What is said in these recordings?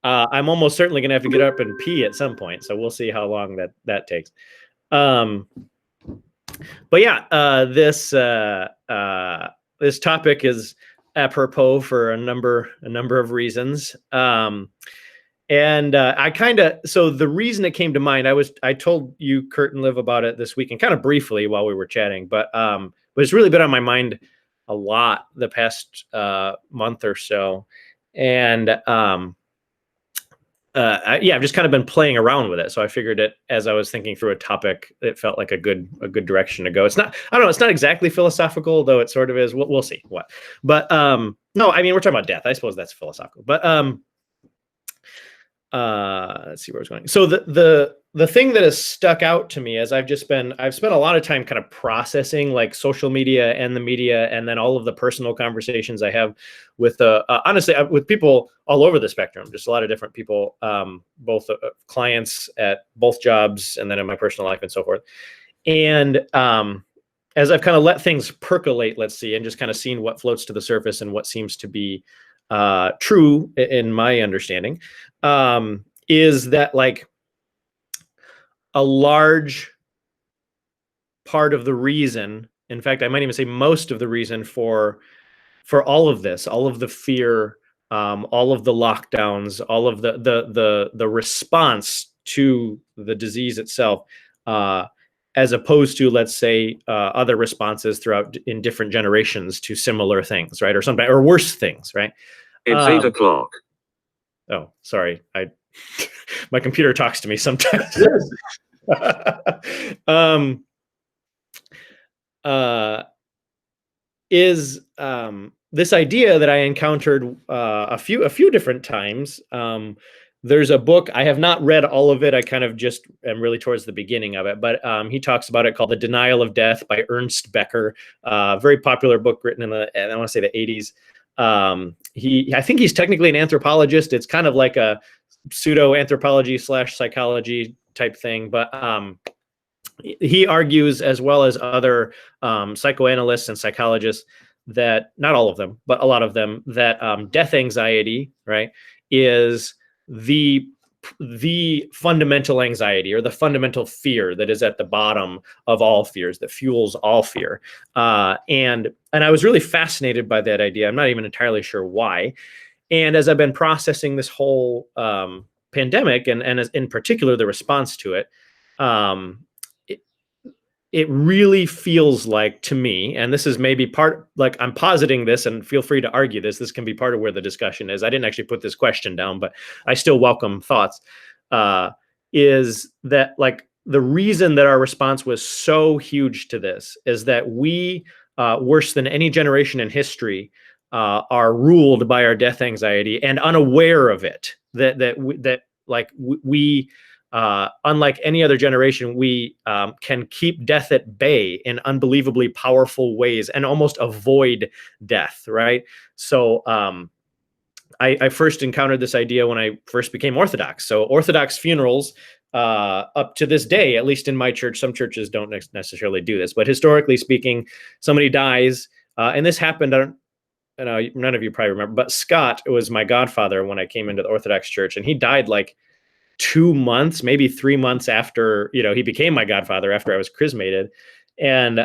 I'm almost certainly going to have to get up and pee at some point, so we'll see how long that takes. But yeah, this topic is apropos for a number of reasons. And so the reason it came to mind, I told you, Kurt and Liv, about it this weekend, kind of briefly while we were chatting, but it's really been on my mind a lot the past month or so. And I've just kind of been playing around with it. So I figured it, as I was thinking through a topic, it felt like a good direction to go. It's not, I don't know, it's not exactly philosophical, though it sort of is. We'll see what. But no, I mean, we're talking about death. I suppose that's philosophical. But let's see where I was going. So the thing that has stuck out to me as I've spent a lot of time kind of processing like social media and the media, and then all of the personal conversations I have with honestly with people all over the spectrum, just a lot of different people, both clients at both jobs and then in my personal life and so forth. And as I've kind of let things percolate, let's see, and just kind of seen what floats to the surface and what seems to be true in my understanding, is that like a large part of the reason, in fact, I might even say most of the reason for all of this, all of the fear, all of the lockdowns, all of the response to the disease itself, as opposed to, let's say, other responses throughout in different generations to similar things, right? Or something, or worse things, right? It's 8 o'clock. Oh, sorry. My computer talks to me sometimes. This idea that I encountered a few different times. There's a book, I have not read all of it. I kind of just am really towards the beginning of it, but he talks about it, called The Denial of Death by Ernst Becker. Very popular book written in I want to say the 80s. I think he's technically an anthropologist. It's kind of like a pseudo anthropology / psychology type thing, but he argues, as well as other psychoanalysts and psychologists, that not all of them, but a lot of them, that death anxiety, right, is the fundamental anxiety or the fundamental fear that is at the bottom of all fears, that fuels all fear. And I was really fascinated by that idea. I'm not even entirely sure why. And as I've been processing this whole pandemic, and in particular the response to it, it really feels like, to me, and this is maybe part, like, I'm positing this, and feel free to argue this. This can be part of where the discussion is. I didn't actually put this question down, but I still welcome thoughts. Is that, like, the reason that our response was so huge to this is that we, worse than any generation in history, are ruled by our death anxiety and unaware of it. We unlike any other generation, we can keep death at bay in unbelievably powerful ways and almost avoid death, right? So I first encountered this idea when I first became Orthodox. So Orthodox funerals, up to this day, at least in my church, some churches don't necessarily do this, but historically speaking, somebody dies, and this happened, none of you probably remember, but Scott was my godfather when I came into the Orthodox church, and he died like 2 months, maybe 3 months after, he became my godfather, after I was chrismated. And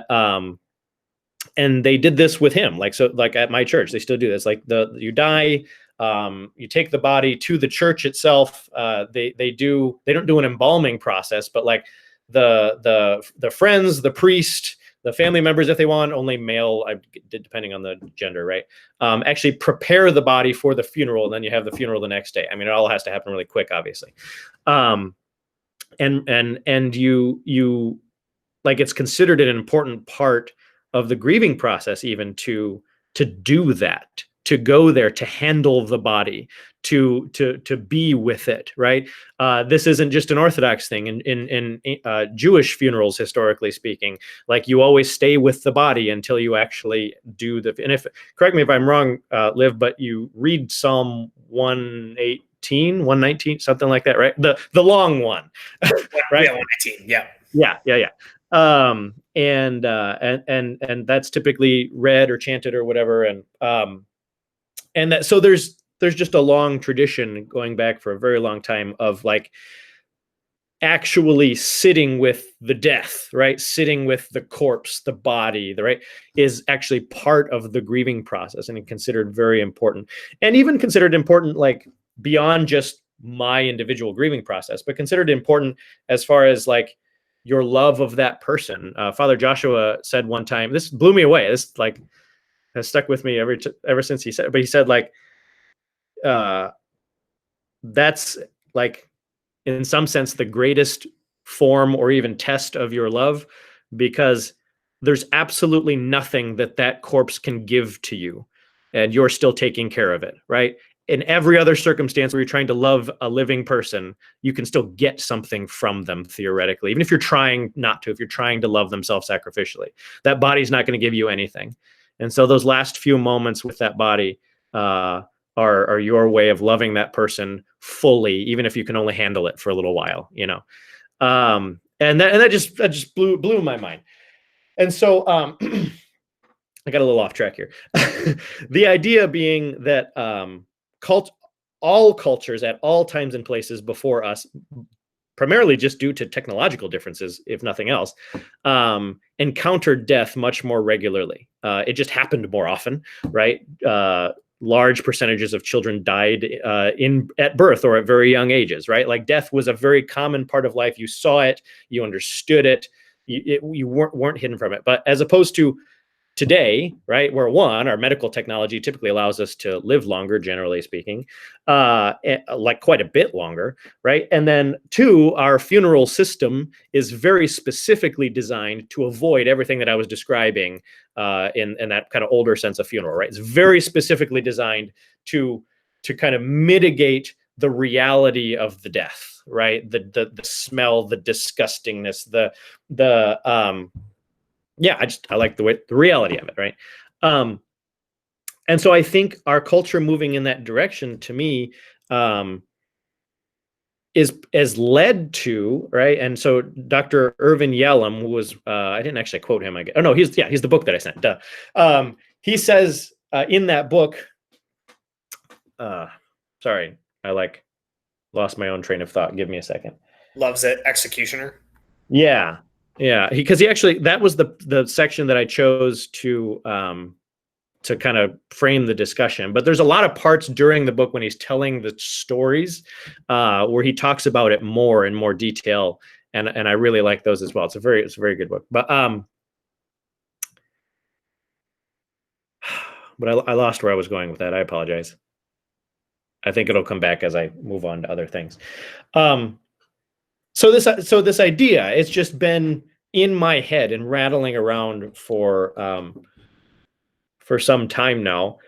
they did this with him. Like at my church, they still do this. Like you die, you take the body to the church itself. They don't do an embalming process, but like the friends, the priest, the family members, if they want, only male, depending on the gender, right? Actually prepare the body for the funeral, and then you have the funeral the next day. I mean, it all has to happen really quick, obviously. And you like, it's considered an important part of the grieving process, even to do that, to go there, to handle the body, to be with it, right? This isn't just an Orthodox thing. In Jewish funerals, historically speaking, like, you always stay with the body until you actually do and correct me if I'm wrong, Liv, but you read Psalm 118, 119, something like that, right? The long one, right? Yeah, 119. Yeah. Yeah. And that's typically read or chanted or whatever. And that, so there's there's just a long tradition going back for a very long time of like actually sitting with the death, right? Sitting with the corpse, the body, the right, is actually part of the grieving process and considered very important. And even considered important like beyond just my individual grieving process, but considered important as far as like your love of that person. Father Joshua said one time, this blew me away. This like has stuck with me ever since he said, but he said like, uh, that's like in some sense the greatest form or even test of your love, because there's absolutely nothing that that corpse can give to you and you're still taking care of it, right? In every other circumstance where you're trying to love a living person, you can still get something from them theoretically, even if you're trying not to, if you're trying to love them self-sacrificially. That body's not going to give you anything. And so those last few moments with that body are your way of loving that person fully, even if you can only handle it for a little while, you know. And that just blew my mind. And so I got a little off track here. The idea being that all cultures at all times and places before us, primarily just due to technological differences, if nothing else, encountered death much more regularly. It just happened more often, right? Large percentages of children died at birth or at very young ages, right? Like death was a very common part of life. You saw it, you understood it, you weren't hidden from it. But as opposed to today, right, where one, our medical technology typically allows us to live longer, generally speaking, like quite a bit longer, right? And then two, our funeral system is very specifically designed to avoid everything that I was describing in that kind of older sense of funeral, right? It's very specifically designed to kind of mitigate the reality of the death, right? The smell, the disgustingness, yeah, I like the reality of it, right? And so I think our culture moving in that direction, to me, is led to, right? And so Dr. Irvin Yalom, who was I didn't actually quote him. Oh no, he's the book that I sent. He says in that book, sorry, I like lost my own train of thought. Give me a second. Loves it, Executioner. Yeah, because he actually, that was the section that I chose to kind of frame the discussion. But there's a lot of parts during the book when he's telling the stories where he talks about it more in more detail, and I really like those as well. It's a very good book. But I lost where I was going with that. I apologize. I think it'll come back as I move on to other things. So this idea, it's just been in my head and rattling around for some time now,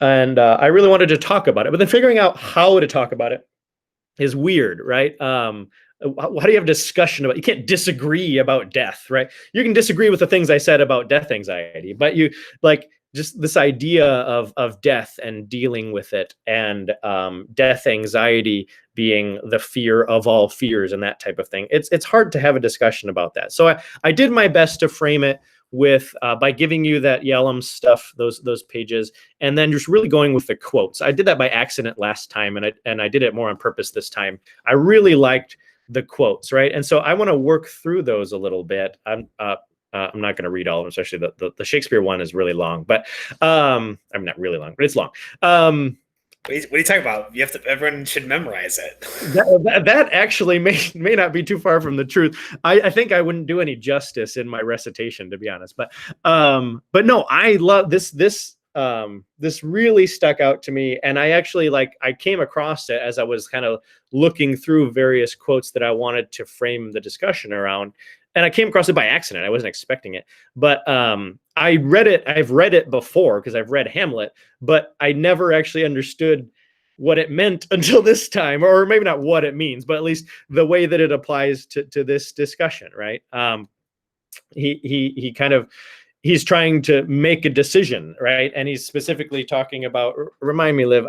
and I really wanted to talk about it. But then figuring out how to talk about it is weird, right? How do you have a discussion about? You can't disagree about death, right? You can disagree with the things I said about death anxiety, but you like just this idea of death and dealing with it, and death anxiety being the fear of all fears and that type of thing. It's hard to have a discussion about that. So I did my best to frame it with by giving you that Yalom stuff, those pages, and then just really going with the quotes. I did that by accident last time, and I did it more on purpose this time. I really liked the quotes, right? And so I want to work through those a little bit. I'm not going to read all of them, especially the Shakespeare one is really long, but I'm not really long, but it's long. What are you talking about? Everyone should memorize it. That actually may not be too far from the truth. I think I wouldn't do any justice in my recitation, to be honest. But no, I love this. This really stuck out to me, and I actually I came across it as I was kind of looking through various quotes that I wanted to frame the discussion around, and I came across it by accident. I wasn't expecting it, but I read it. I've read it before because I've read Hamlet, but I never actually understood what it meant until this time, or maybe not what it means, but at least the way that it applies to this discussion, right? He kind of he's trying to make a decision, right? And he's specifically talking about, remind me, Liv,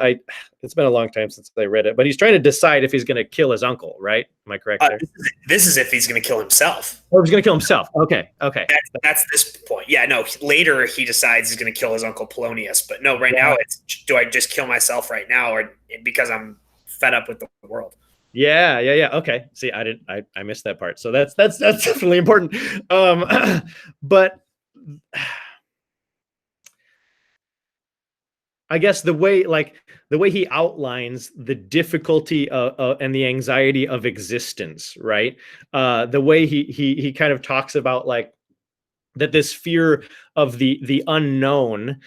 it's been a long time since I read it, but he's trying to decide if he's going to kill his uncle, right? Am I correct there? This is if he's going to kill himself. Or he's going to kill himself. Okay. That's this point. Yeah, no, later he decides he's going to kill his uncle Polonius, but no, right now it's, do I just kill myself right now, or because I'm fed up with the world? Yeah. Okay. See, I missed that part. So that's definitely important. But I guess the way he outlines the difficulty and the anxiety of existence, right? The way he kind of talks about like that this fear of the unknown,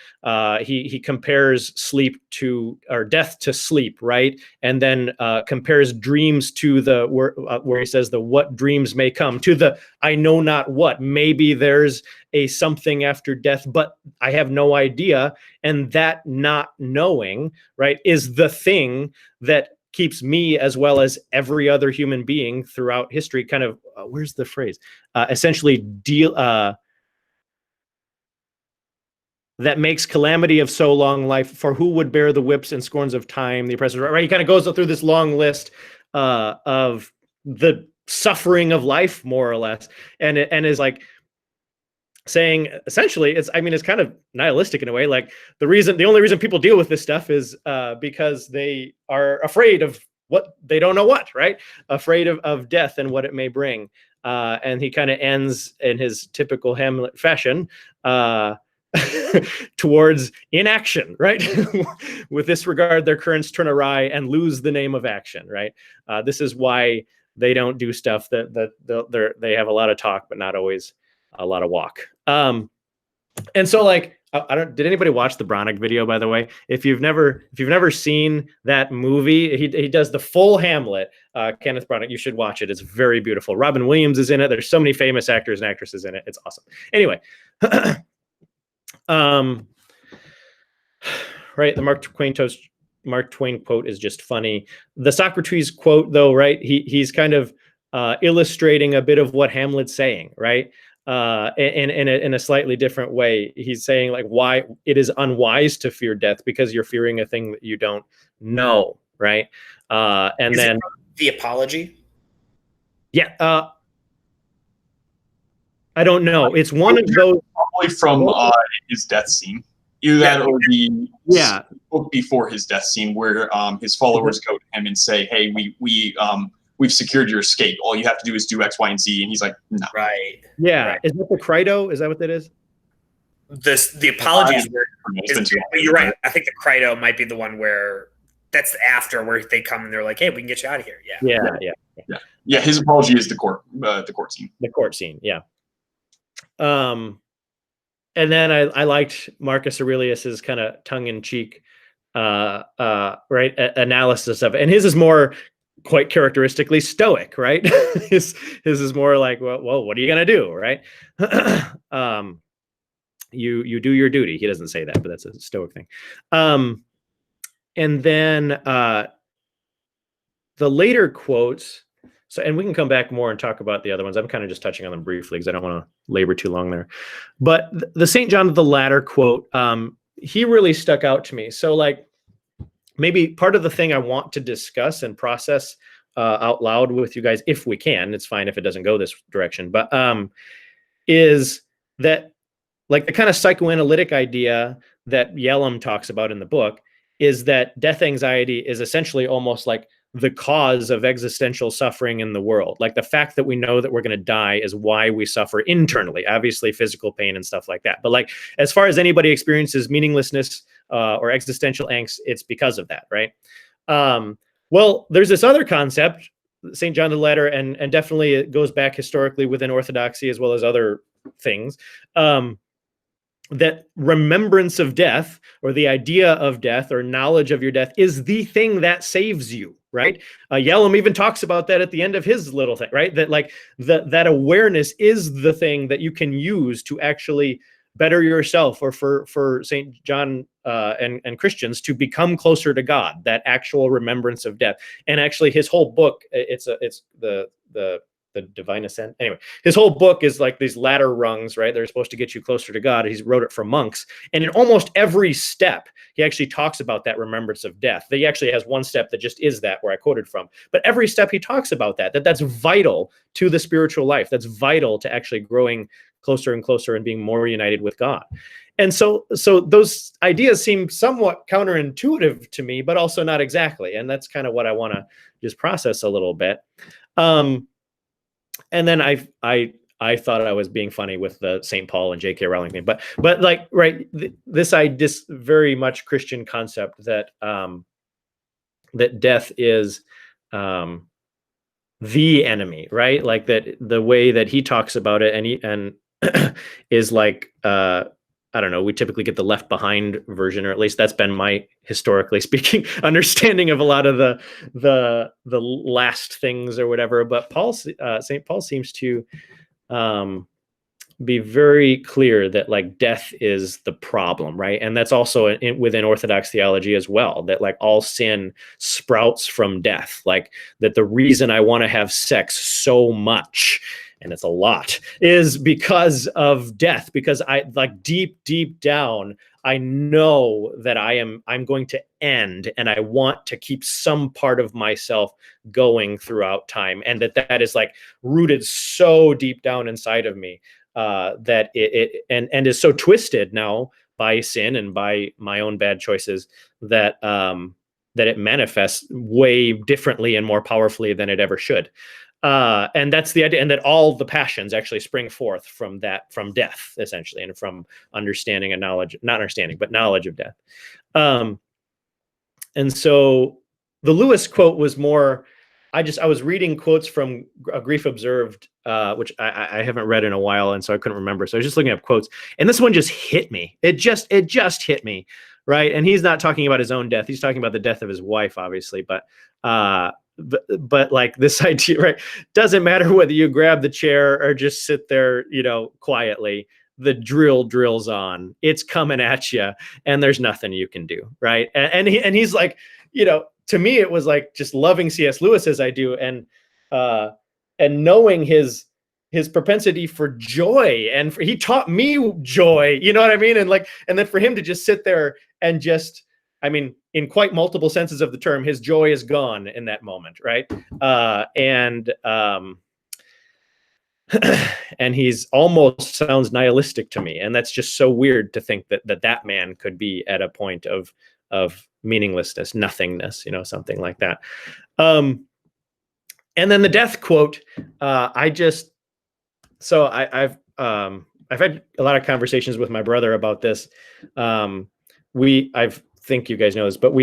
he compares sleep to, or death to sleep, right? And then compares dreams to the where he says the what dreams may come, to the I know not what. Maybe there's a something after death, but I have no idea. And that not knowing, right, is the thing that keeps me, as well as every other human being throughout history, kind of where's the phrase? Essentially that makes calamity of so long life, for who would bear the whips and scorns of time, the oppressor, right? He kind of goes through this long list of the suffering of life, more or less, and is like saying essentially, it's kind of nihilistic in a way. Like the only reason people deal with this stuff is because they are afraid of what they don't know what, right? Afraid of death and what it may bring. And he kind of ends in his typical Hamlet fashion, towards inaction, right? With this regard, their currents turn awry and lose the name of action, right? This is why they don't do stuff that they have a lot of talk, but not always a lot of walk. And so like, did anybody watch the Branagh video, by the way? If you've never seen that movie, he does the full Hamlet, Kenneth Branagh, you should watch it. It's very beautiful. Robin Williams is in it. There's so many famous actors and actresses in it. It's awesome. Anyway, right. The Mark Twain quote is just funny. The Socrates quote, though, right? He's kind of illustrating a bit of what Hamlet's saying, right? In a slightly different way. He's saying like why it is unwise to fear death, because you're fearing a thing that you don't know, right? And then the Apology. Yeah. I don't know. It's one of those, probably from his death scene. Either that or the book before his death scene, where his followers go to him and say, "Hey, we've secured your escape. All you have to do is do X, Y, and Z." And he's like, "No." Right. Yeah. Right. Is that the Crito? Is that what that is? The Apology is you're right. I think the Crito might be the one where that's after, where they come and they're like, "Hey, we can get you out of here." Yeah. His Apology is the court scene. The court scene. Yeah. And then I liked Marcus Aurelius's kind of tongue-in-cheek, right, analysis of it. And his is more quite characteristically stoic, right? his is more like, well, what are you gonna do, right? You do your duty. He doesn't say that, but that's a stoic thing. And then the later quotes. So, and we can come back more and talk about the other ones. I'm kind of just touching on them briefly because I don't want to labor too long there. But the St. John of the Ladder quote, he really stuck out to me. So like maybe part of the thing I want to discuss and process out loud with you guys, if we can, it's fine if it doesn't go this direction, but is that like the kind of psychoanalytic idea that Yellum talks about in the book is that death anxiety is essentially almost like the cause of existential suffering in the world. Like the fact that we know that we're going to die is why we suffer internally, obviously physical pain and stuff like that. But like, as far as anybody experiences meaninglessness or existential angst, it's because of that, right? Well, there's this other concept, St. John of the Ladder, and definitely it goes back historically within Orthodoxy as well as other things, that remembrance of death, or the idea of death, or knowledge of your death, is the thing that saves you, right? Yellum even talks about that at the end of his little thing, right? That like that awareness is the thing that you can use to actually better yourself, or for St. John and Christians to become closer to God, that actual remembrance of death. And actually his whole book, it's the the divine ascent. Anyway, his whole book is like these ladder rungs, right? They're supposed to get you closer to God. He's wrote it for monks. And in almost every step, he actually talks about that remembrance of death. He actually has one step that just is that, where I quoted from. But every step he talks about that's vital to the spiritual life. That's vital to actually growing closer and closer and being more united with God. And so those ideas seem somewhat counterintuitive to me, but also not exactly. And that's kind of what I want to just process a little bit. And then I thought I was being funny with the St. Paul and J.K. Rowling thing, but like, right, this very much Christian concept that that death is the enemy, right? Like that the way that he talks about it, and is like I don't know, we typically get the Left Behind version, or at least that's been my, historically speaking, understanding of a lot of the last things or whatever. But St. Paul seems to be very clear that like death is the problem, right? And that's also within Orthodox theology as well, that like all sin sprouts from death. Like that the reason I want to have sex so much, and it's a lot, is because of death. Because I like deep down, I know that I'm going to end, and I want to keep some part of myself going throughout time, and that is like rooted so deep down inside of me that it is so twisted now by sin and by my own bad choices that that it manifests way differently and more powerfully than it ever should. And that's the idea, and that all the passions actually spring forth from death, essentially, and from understanding and knowledge, not understanding, but knowledge of death. And so the Lewis quote was more, I was reading quotes from A Grief Observed, which I haven't read in a while, and so I couldn't remember. So I was just looking up quotes, and this one just hit me. It just hit me, right? And he's not talking about his own death. He's talking about the death of his wife, obviously, but like this idea, right? Doesn't matter whether you grab the chair or just sit there, quietly. The drill drills on. It's coming at you, and there's nothing you can do, right? And he's like, to me, it was like just loving C.S. Lewis as I do, and knowing his propensity for joy, and he taught me joy. You know what I mean? And then for him to just sit there and just, I mean, in quite multiple senses of the term, his joy is gone in that moment, right? And he's almost sounds nihilistic to me, and that's just so weird to think that man could be at a point of meaninglessness, nothingness, something like that. And then the death quote, I've had a lot of conversations with my brother about this. I think you guys know this, but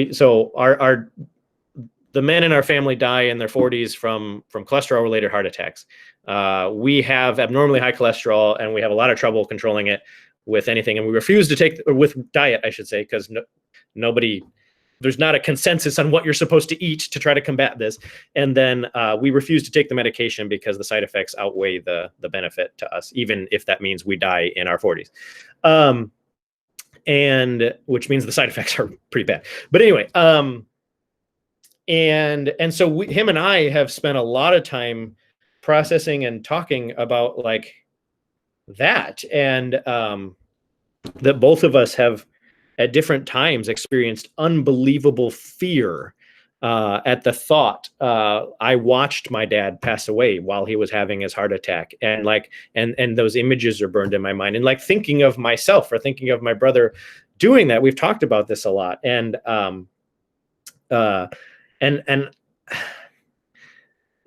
the men in our family die in their 40s from cholesterol related heart attacks. We have abnormally high cholesterol, and we have a lot of trouble controlling it with anything. And we refuse to take, or with diet, I should say, because there's not a consensus on what you're supposed to eat to try to combat this. And then we refuse to take the medication because the side effects outweigh the benefit to us, even if that means we die in our 40s. And which means the side effects are pretty bad. But anyway, and so him and I have spent a lot of time processing and talking about like that, and that both of us have at different times experienced unbelievable fear at the thought. I watched my dad pass away while he was having his heart attack, and and those images are burned in my mind, and like thinking of myself or thinking of my brother doing that. We've talked about this a lot, and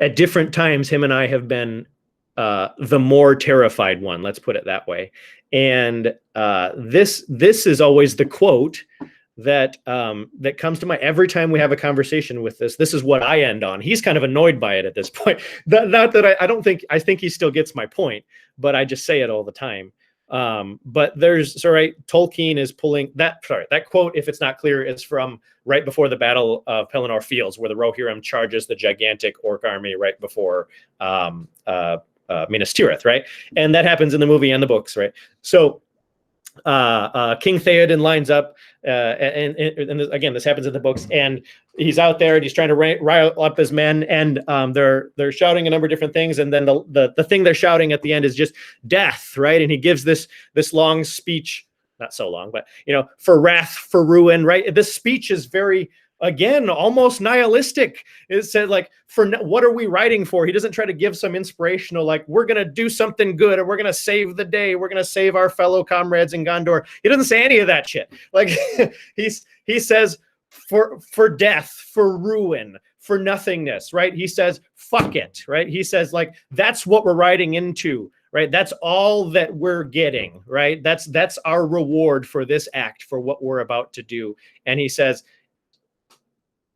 at different times, him and I have been the more terrified one, let's put it that way. And this is always the quote that comes to mind every time we have a conversation with this. This is what I end on. He's kind of annoyed by it at this point. Not that I think he still gets my point, but I just say it all the time. But Tolkien is pulling that quote, if it's not clear, is from right before the Battle of Pelennor Fields, where the Rohirrim charges the gigantic orc army right before Minas Tirith, right? And that happens in the movie and the books, right? So King Theoden lines up, and again, this happens in the books, and he's out there and he's trying to rile up his men, and they're shouting a number of different things, and then the thing they're shouting at the end is just death, right? And he gives this long speech, not so long, but for wrath, for ruin, right? This speech is very, again, almost nihilistic. It said, like, for what are we writing for? He doesn't try to give some inspirational, like, we're going to do something good, or we're going to save the day, we're going to save our fellow comrades in Gondor. He doesn't say any of that shit. Like, he says for death, for ruin, for nothingness, right? He says, fuck it, right? He says, like, that's what we're writing into, right? That's all that we're getting, right? That's our reward for this act, for what we're about to do. And he says,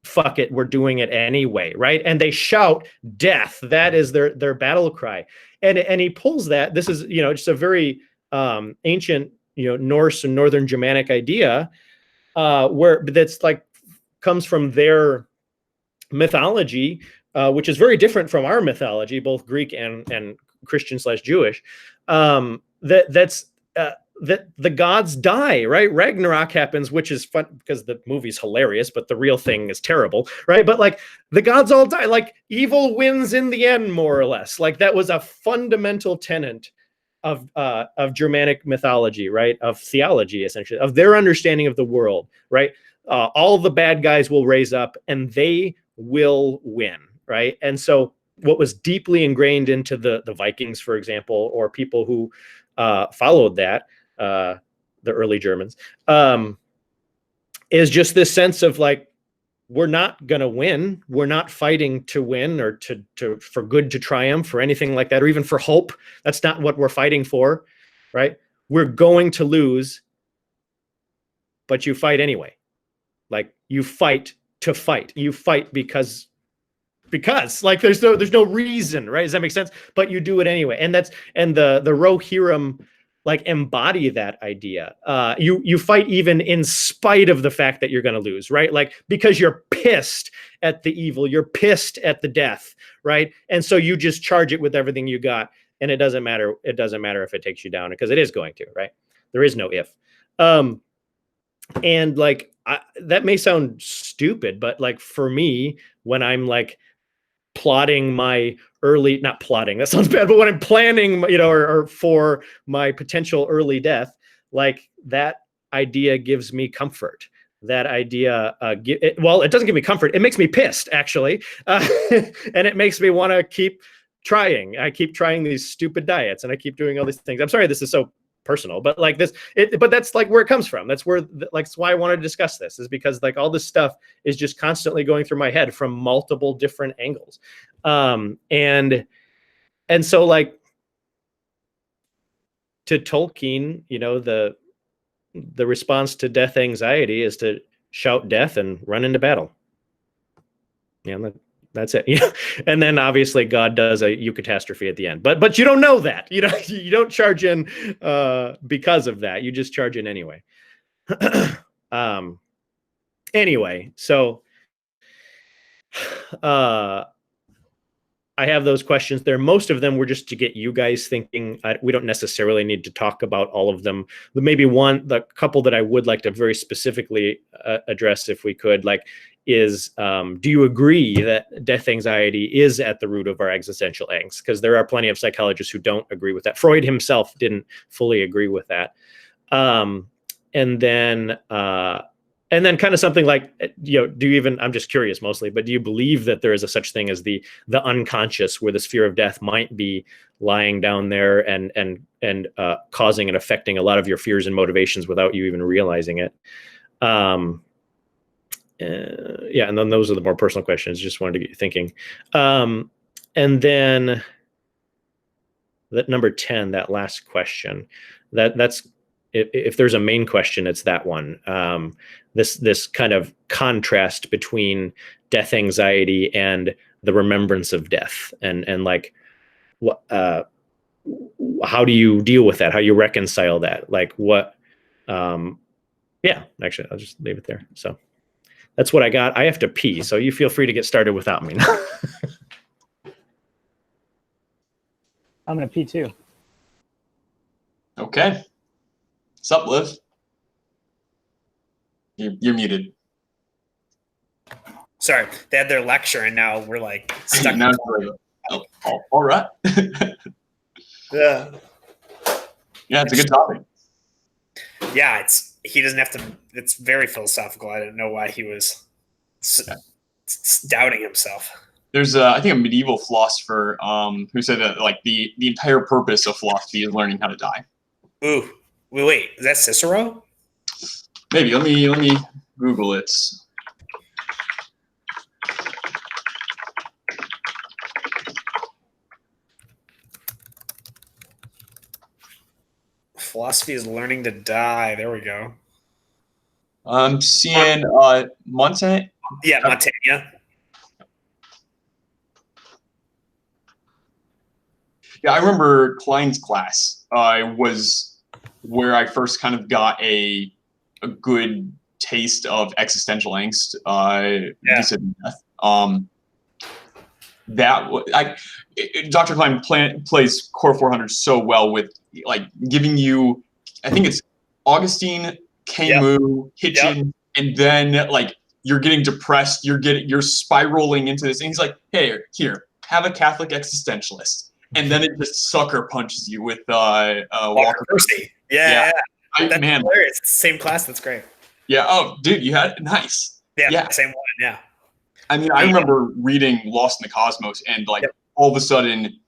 fuck it, we're doing it anyway, right? And they shout death. That is their battle cry. And he pulls that. This is, just a very ancient, Norse and Northern Germanic idea, where that's like comes from their mythology, which is very different from our mythology, both Greek and Christian/Jewish. That the gods die, right? Ragnarok happens, which is fun because the movie's hilarious, but the real thing is terrible, right? But like the gods all die, like evil wins in the end, more or less. Like that was a fundamental tenet of Germanic mythology, right? Of theology, essentially, of their understanding of the world, right? All the bad guys will raise up and they will win, right? And so what was deeply ingrained into the Vikings, for example, or people who followed that, the early Germans, is just this sense of like, we're not going to win. We're not fighting to win or to for good to triumph or anything like that, or even for hope. That's not what we're fighting for, right? We're going to lose, but you fight anyway. Like you fight to fight. You fight because like there's no reason, right? Does that make sense? But you do it anyway. And the Rohirrim like embody that idea. You fight even in spite of the fact that you're going to lose, right? Like because you're pissed at the evil, you're pissed at the death, right? And so you just charge it with everything you got, and it doesn't matter. It doesn't matter if it takes you down, because it is going to, right? There is no if. And like that may sound stupid, but like for me, when I'm like plotting my early, not plotting, that sounds bad, but when I'm planning, or for my potential early death, like that idea gives me comfort. That idea, it doesn't give me comfort. It makes me pissed, actually. And it makes me want to keep trying. I keep trying these stupid diets and I keep doing all these things. I'm sorry, this is so personal, but like this, but that's like where it comes from. That's where, like, that's why I wanted to discuss this, is because like all this stuff is just constantly going through my head from multiple different angles. And so like to Tolkien, the response to death anxiety is to shout death and run into battle. That's it. And then obviously God does a eucatastrophe at the end, but you don't know that, you don't charge in because of that. You just charge in anyway. Anyway, so I have those questions there. Most of them were just to get you guys thinking. We don't necessarily need to talk about all of them. But maybe the couple that I would like to very specifically address, if we could, like, is do you agree that death anxiety is at the root of our existential angst? Because there are plenty of psychologists who don't agree with that. Freud himself didn't fully agree with that. And then kind of something like, I'm just curious mostly, but do you believe that there is a such thing as the unconscious, where this fear of death might be lying down there and causing and affecting a lot of your fears and motivations without you even realizing it? And then those are the more personal questions. Just wanted to get you thinking. And then that number 10, that last question, that's, if there's a main question, it's that one. This kind of contrast between death anxiety and the remembrance of death, and like, what? How do you deal with that? How you reconcile that? Like what? Actually, I'll just leave it there. So that's what I got. I have to pee, so you feel free to get started without me. I'm gonna pee too. Okay. Sup, Liv? You're muted. Sorry, they had their lecture, and now we're like stuck. Now all right. Yeah. Yeah, it's a good topic. Yeah, he doesn't have to. It's very philosophical. I didn't know why he was doubting himself. There's I think a medieval philosopher who said that like the entire purpose of philosophy is learning how to die. Ooh, wait, is that Cicero? Maybe let me Google it. Philosophy is learning to die. There we go. I'm seeing Montaigne. Yeah, Montaigne. Yeah, I remember Klein's class. Was where I first kind of got a good taste of existential angst. Dr. Klein plays Core 400 so well with like giving you, I think it's Augustine, Camus, Hitchin, and then like you're getting depressed, you're spiraling into this, and he's like, hey, here, have a Catholic existentialist, and then it just sucker punches you with Walker Percy. Yeah. That's man, hilarious. It's the same class. That's great. Yeah. Oh, dude, you had nice. Yeah. Same one. Yeah. I mean, I remember reading Lost in the Cosmos, and like all of a sudden,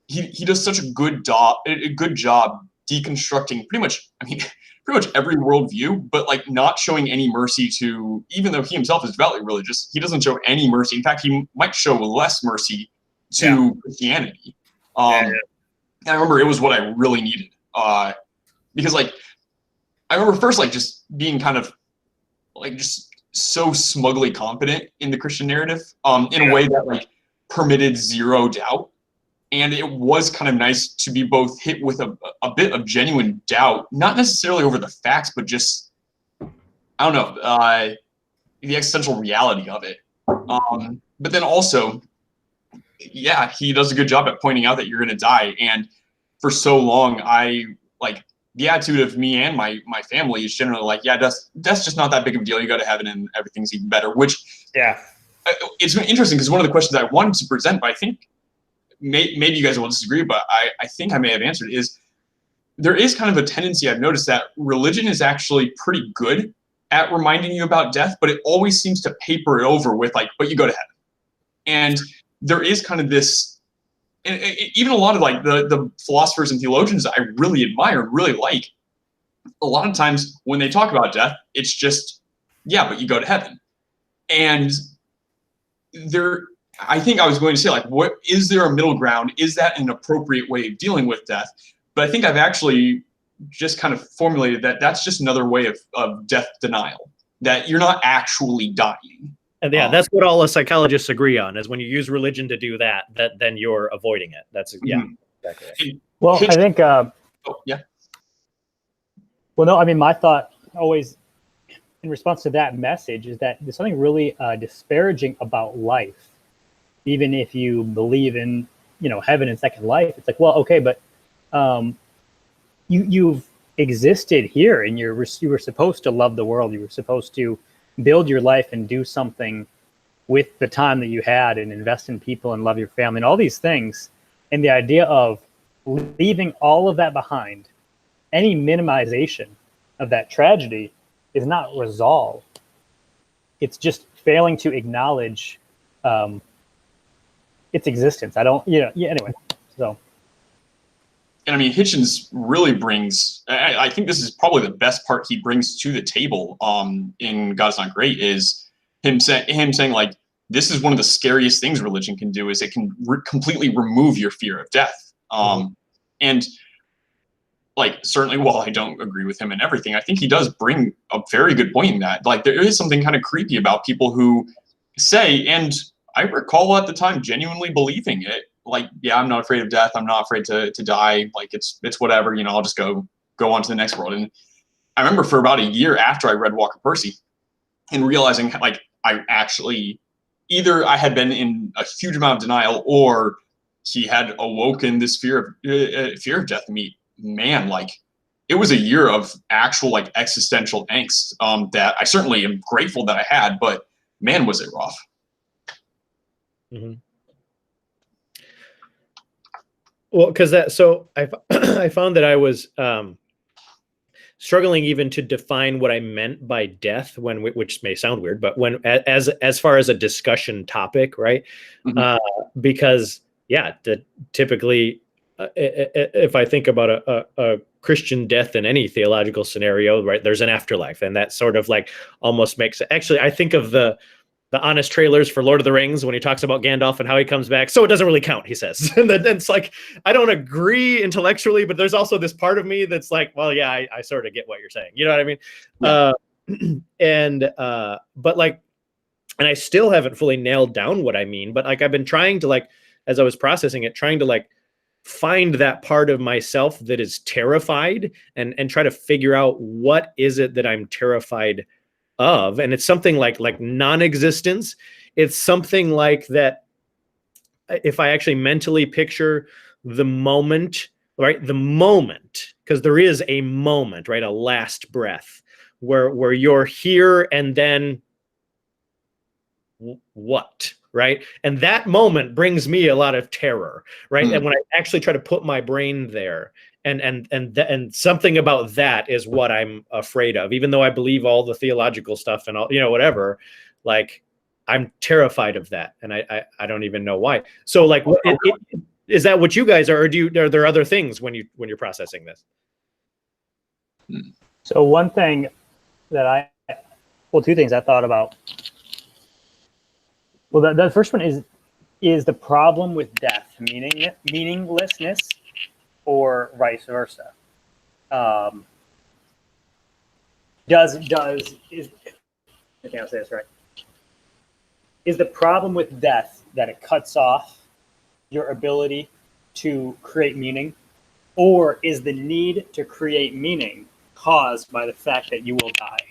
he does such a good job deconstructing pretty much every worldview, but like not showing any mercy to, even though he himself is devoutly religious, he doesn't show any mercy. In fact, he might show less mercy to Christianity. I remember it was what I really needed, because like I remember first like just being kind of like just so smugly confident in the Christian narrative, in a way that like permitted zero doubt. And it was kind of nice to be both hit with a bit of genuine doubt, not necessarily over the facts, but just, I don't know, the existential reality of it. But then also, yeah, he does a good job at pointing out that you're going to die. And for so long, I like, the attitude of me and my family is generally like, yeah, that's just not that big of a deal. You go to heaven and everything's even better, which it's been interesting because one of the questions I wanted to present, but I think maybe you guys will disagree, but I think I may have answered, is there is kind of a tendency I've noticed that religion is actually pretty good at reminding you about death, but it always seems to paper it over with like, but you go to heaven. And there is kind of this, and even a lot of like the philosophers and theologians I really admire and really like, a lot of times when they talk about death, it's just, yeah, but you go to heaven. And I think I was going to say, like, what is there a middle ground? Is that an appropriate way of dealing with death? But I think I've actually just kind of formulated that that's just another way of death denial, that you're not actually dying. And yeah, that's what all the psychologists agree on, is when you use religion to do that then you're avoiding it. That's exactly. Well, I think well, no, I mean, my thought always in response to that message is that there's something really disparaging about life. Even if you believe in, heaven and second life, it's like, well, okay, but you've existed here, and you were supposed to love the world. You were supposed to build your life and do something with the time that you had, and invest in people and love your family and all these things. And the idea of leaving all of that behind, any minimization of that tragedy, is not resolve. It's just failing to acknowledge its existence. Anyway, so. And I mean, Hitchens really brings, I think this is probably the best part he brings to the table in God Is Not Great, is him saying like, this is one of the scariest things religion can do, is it can completely remove your fear of death. And like, certainly while I don't agree with him in everything, I think he does bring a very good point in that. Like, there is something kind of creepy about people who say, and I recall at the time genuinely believing it, like, yeah, I'm not afraid of death. I'm not afraid to die. Like, it's whatever, I'll just go on to the next world. And I remember for about a year after I read Walker Percy and realizing like I actually, either I had been in a huge amount of denial, or he had awoken this fear of death in me. Man, like, it was a year of actual like existential angst that I certainly am grateful that I had, but man, was it rough. Mm-hmm. Well, because I found that I was struggling even to define what I meant by death, which may sound weird, but as far as a discussion topic, right? Mm-hmm. Because typically, if I think about a Christian death in any theological scenario, right, there's an afterlife, and that sort of like almost makes it. Actually, I think of the honest trailers for Lord of the Rings when he talks about Gandalf and how he comes back. So it doesn't really count, he says. And then it's like, I don't agree intellectually, but there's also this part of me that's like, well, yeah, I sort of get what you're saying. You know what I mean? Yeah. But like, and I still haven't fully nailed down what I mean, but like, I've been trying to like, as I was processing it, trying to like find that part of myself that is terrified and try to figure out what is it that I'm terrified of. And it's something like non-existence. It's something like that. If I actually mentally picture the moment, right? The moment, because there is a moment, right? A last breath where you're here and then what, right? And that moment brings me a lot of terror, right? And when I actually try to put my brain there, and something about that is what I'm afraid of, even though I believe all the theological stuff and all, whatever, like I'm terrified of that. And I don't even know why. So like, is that what you guys are, or are there other things when you're processing this? So one thing that two things I thought about. Well, the first one is the problem with death, meaninglessness, or vice versa. I think I'll say this right. Is the problem with death that it cuts off your ability to create meaning, or is the need to create meaning caused by the fact that you will die?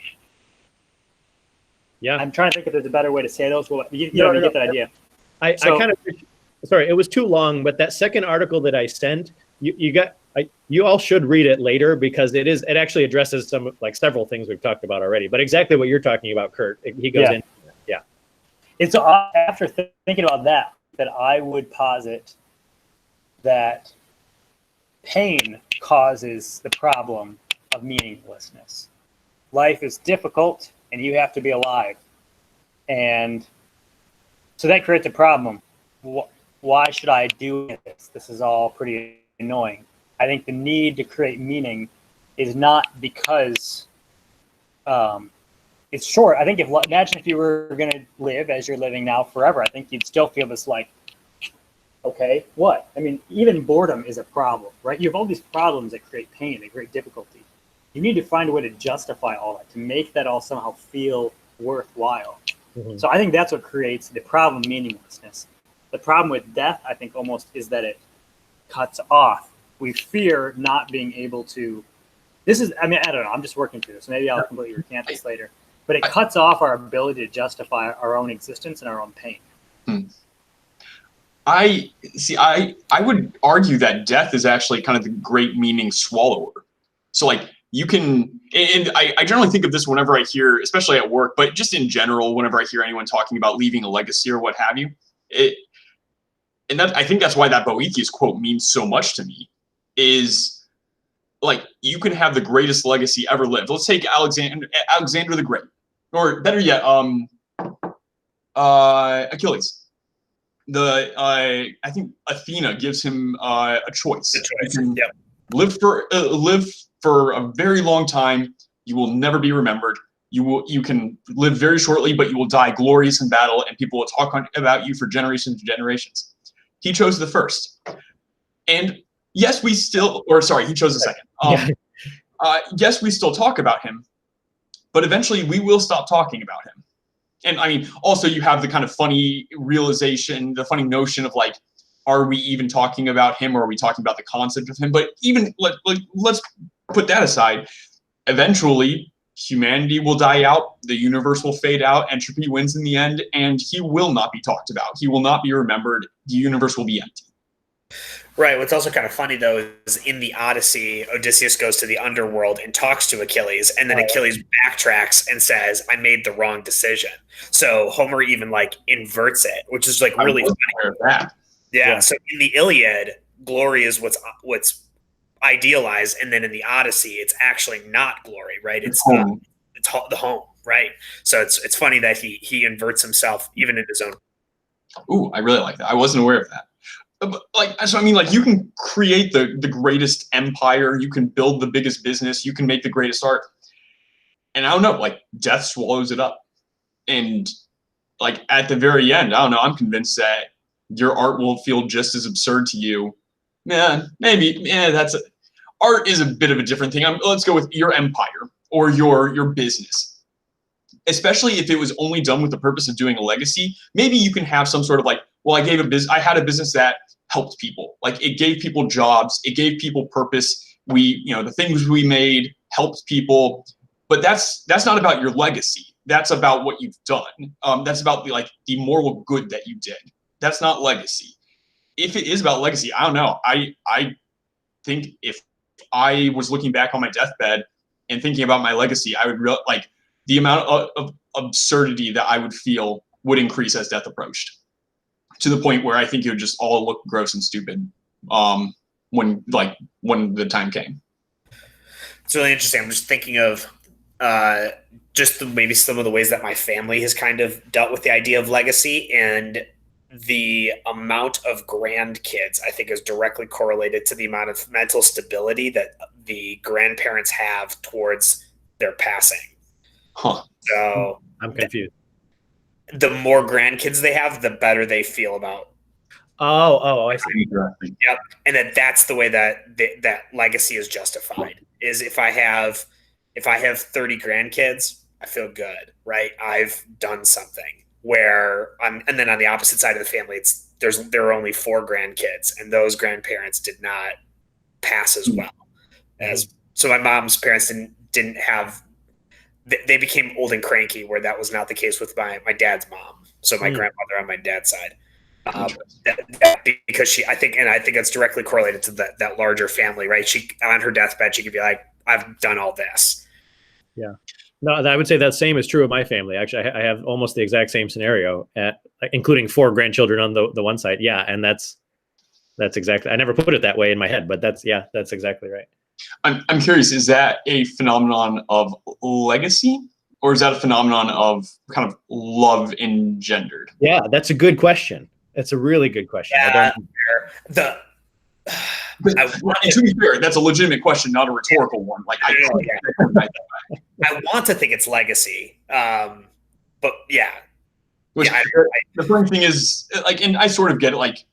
Yeah, I'm trying to think if there's a better way to say those. Well, you get that idea. I kind of, sorry, it was too long, but that second article that I sent, you all should read it later, because it actually addresses several things we've talked about already, but exactly what you're talking about, Kurt, he goes into it. Yeah. It's after thinking about that I would posit that pain causes the problem of meaninglessness. Life is difficult and you have to be alive. And so that creates a problem. Why should I do this? This is all pretty annoying. I think the need to create meaning is not because it's short. I think imagine if you were going to live as you're living now forever, I think you'd still feel this like, okay, what? I mean, even boredom is a problem, right? You have all these problems that create pain, that create difficulty. You need to find a way to justify all that, to make that all somehow feel worthwhile. Mm-hmm. So I think that's what creates the problem, meaninglessness. The problem with death, I think, almost is that it cuts off. We fear not being able to. I don't know. I'm just working through this. Maybe I'll completely recant this later. But it cuts off our ability to justify our own existence and our own pain. I would argue that death is actually kind of the great meaning swallower. So like you can, and I generally think of this whenever I hear, especially at work, but just in general, whenever I hear anyone talking about leaving a legacy or what have you, I think that's why that Boethius quote means so much to me, is like, you can have the greatest legacy ever lived. Let's take Alexander the Great, or better yet, Achilles. I think Athena gives him a choice. Live for a very long time. You will never be remembered. You can live very shortly, but you will die glorious in battle, and people will talk about you for generations and generations. He chose the first, and yes, he chose the second. Yes, we still talk about him, but eventually we will stop talking about him. And I mean, also you have the kind of funny realization, the funny notion of like, are we even talking about him, or are we talking about the concept of him? But even let's put that aside. Eventually, humanity will die out, the universe will fade out, entropy wins in the end, and he will not be talked about. He will not be remembered. The universe will be empty. Right. What's also kind of funny though is in the Odyssey, Odysseus goes to the underworld and talks to Achilles, and then Achilles backtracks and says, "I made the wrong decision." So Homer even like inverts it, which is like really funny. Yeah. So in the Iliad, glory is what's idealized, and then in the Odyssey, it's actually not glory, right? It's the home, right? So it's funny that he inverts himself even in his own. Ooh, I really like that. I wasn't aware of that. Like, so I mean, like, you can create the greatest empire, you can build the biggest business, you can make the greatest art, and I don't know, like, death swallows it up. And like at the very end, I don't know, I'm convinced that your art will feel just as absurd to you. Man, maybe, art is a bit of a different thing. Let's go with your empire or your business. Especially if it was only done with the purpose of doing a legacy, maybe you can have some sort of like, well, I had a business that helped people. Like, it gave people jobs, it gave people purpose. The things we made helped people, but that's not about your legacy. That's about what you've done. That's about the moral good that you did. That's not legacy. If it is about legacy, I don't know. I think if I was looking back on my deathbed and thinking about my legacy, I would the amount of absurdity that I would feel would increase as death approached, to the point where I think it would just all look gross and stupid when the time came. It's really interesting. I'm just thinking of maybe some of the ways that my family has kind of dealt with the idea of legacy, and the amount of grandkids I think is directly correlated to the amount of mental stability that the grandparents have towards their passing. Huh. So I'm confused. The more grandkids they have, the better they feel about. Oh, I see. Yep, and that's the way that that legacy is justified. Is if I have 30 grandkids, I feel good, right? I've done something. And then on the opposite side of the family, there are only 4 grandkids, and those grandparents did not pass as well so my mom's parents didn't have. They became old and cranky, where that was not the case with my dad's mom. So my grandmother on my dad's side, because I think it's directly correlated to that larger family, right? She, on her deathbed, she could be like, "I've done all this." Yeah. No, I would say that same is true of my family. Actually, I have almost the exact same scenario, including 4 grandchildren on the one side. Yeah, and that's exactly. I never put it that way in my head, but that's exactly right. I'm curious, is that a phenomenon of legacy, or is that a phenomenon of kind of love engendered? Yeah, that's a good question. That's a really good question. Yeah, to be fair, that's a legitimate question, not a rhetorical one. Like, I want to think it's legacy, but yeah. The funny thing is, and I sort of get it,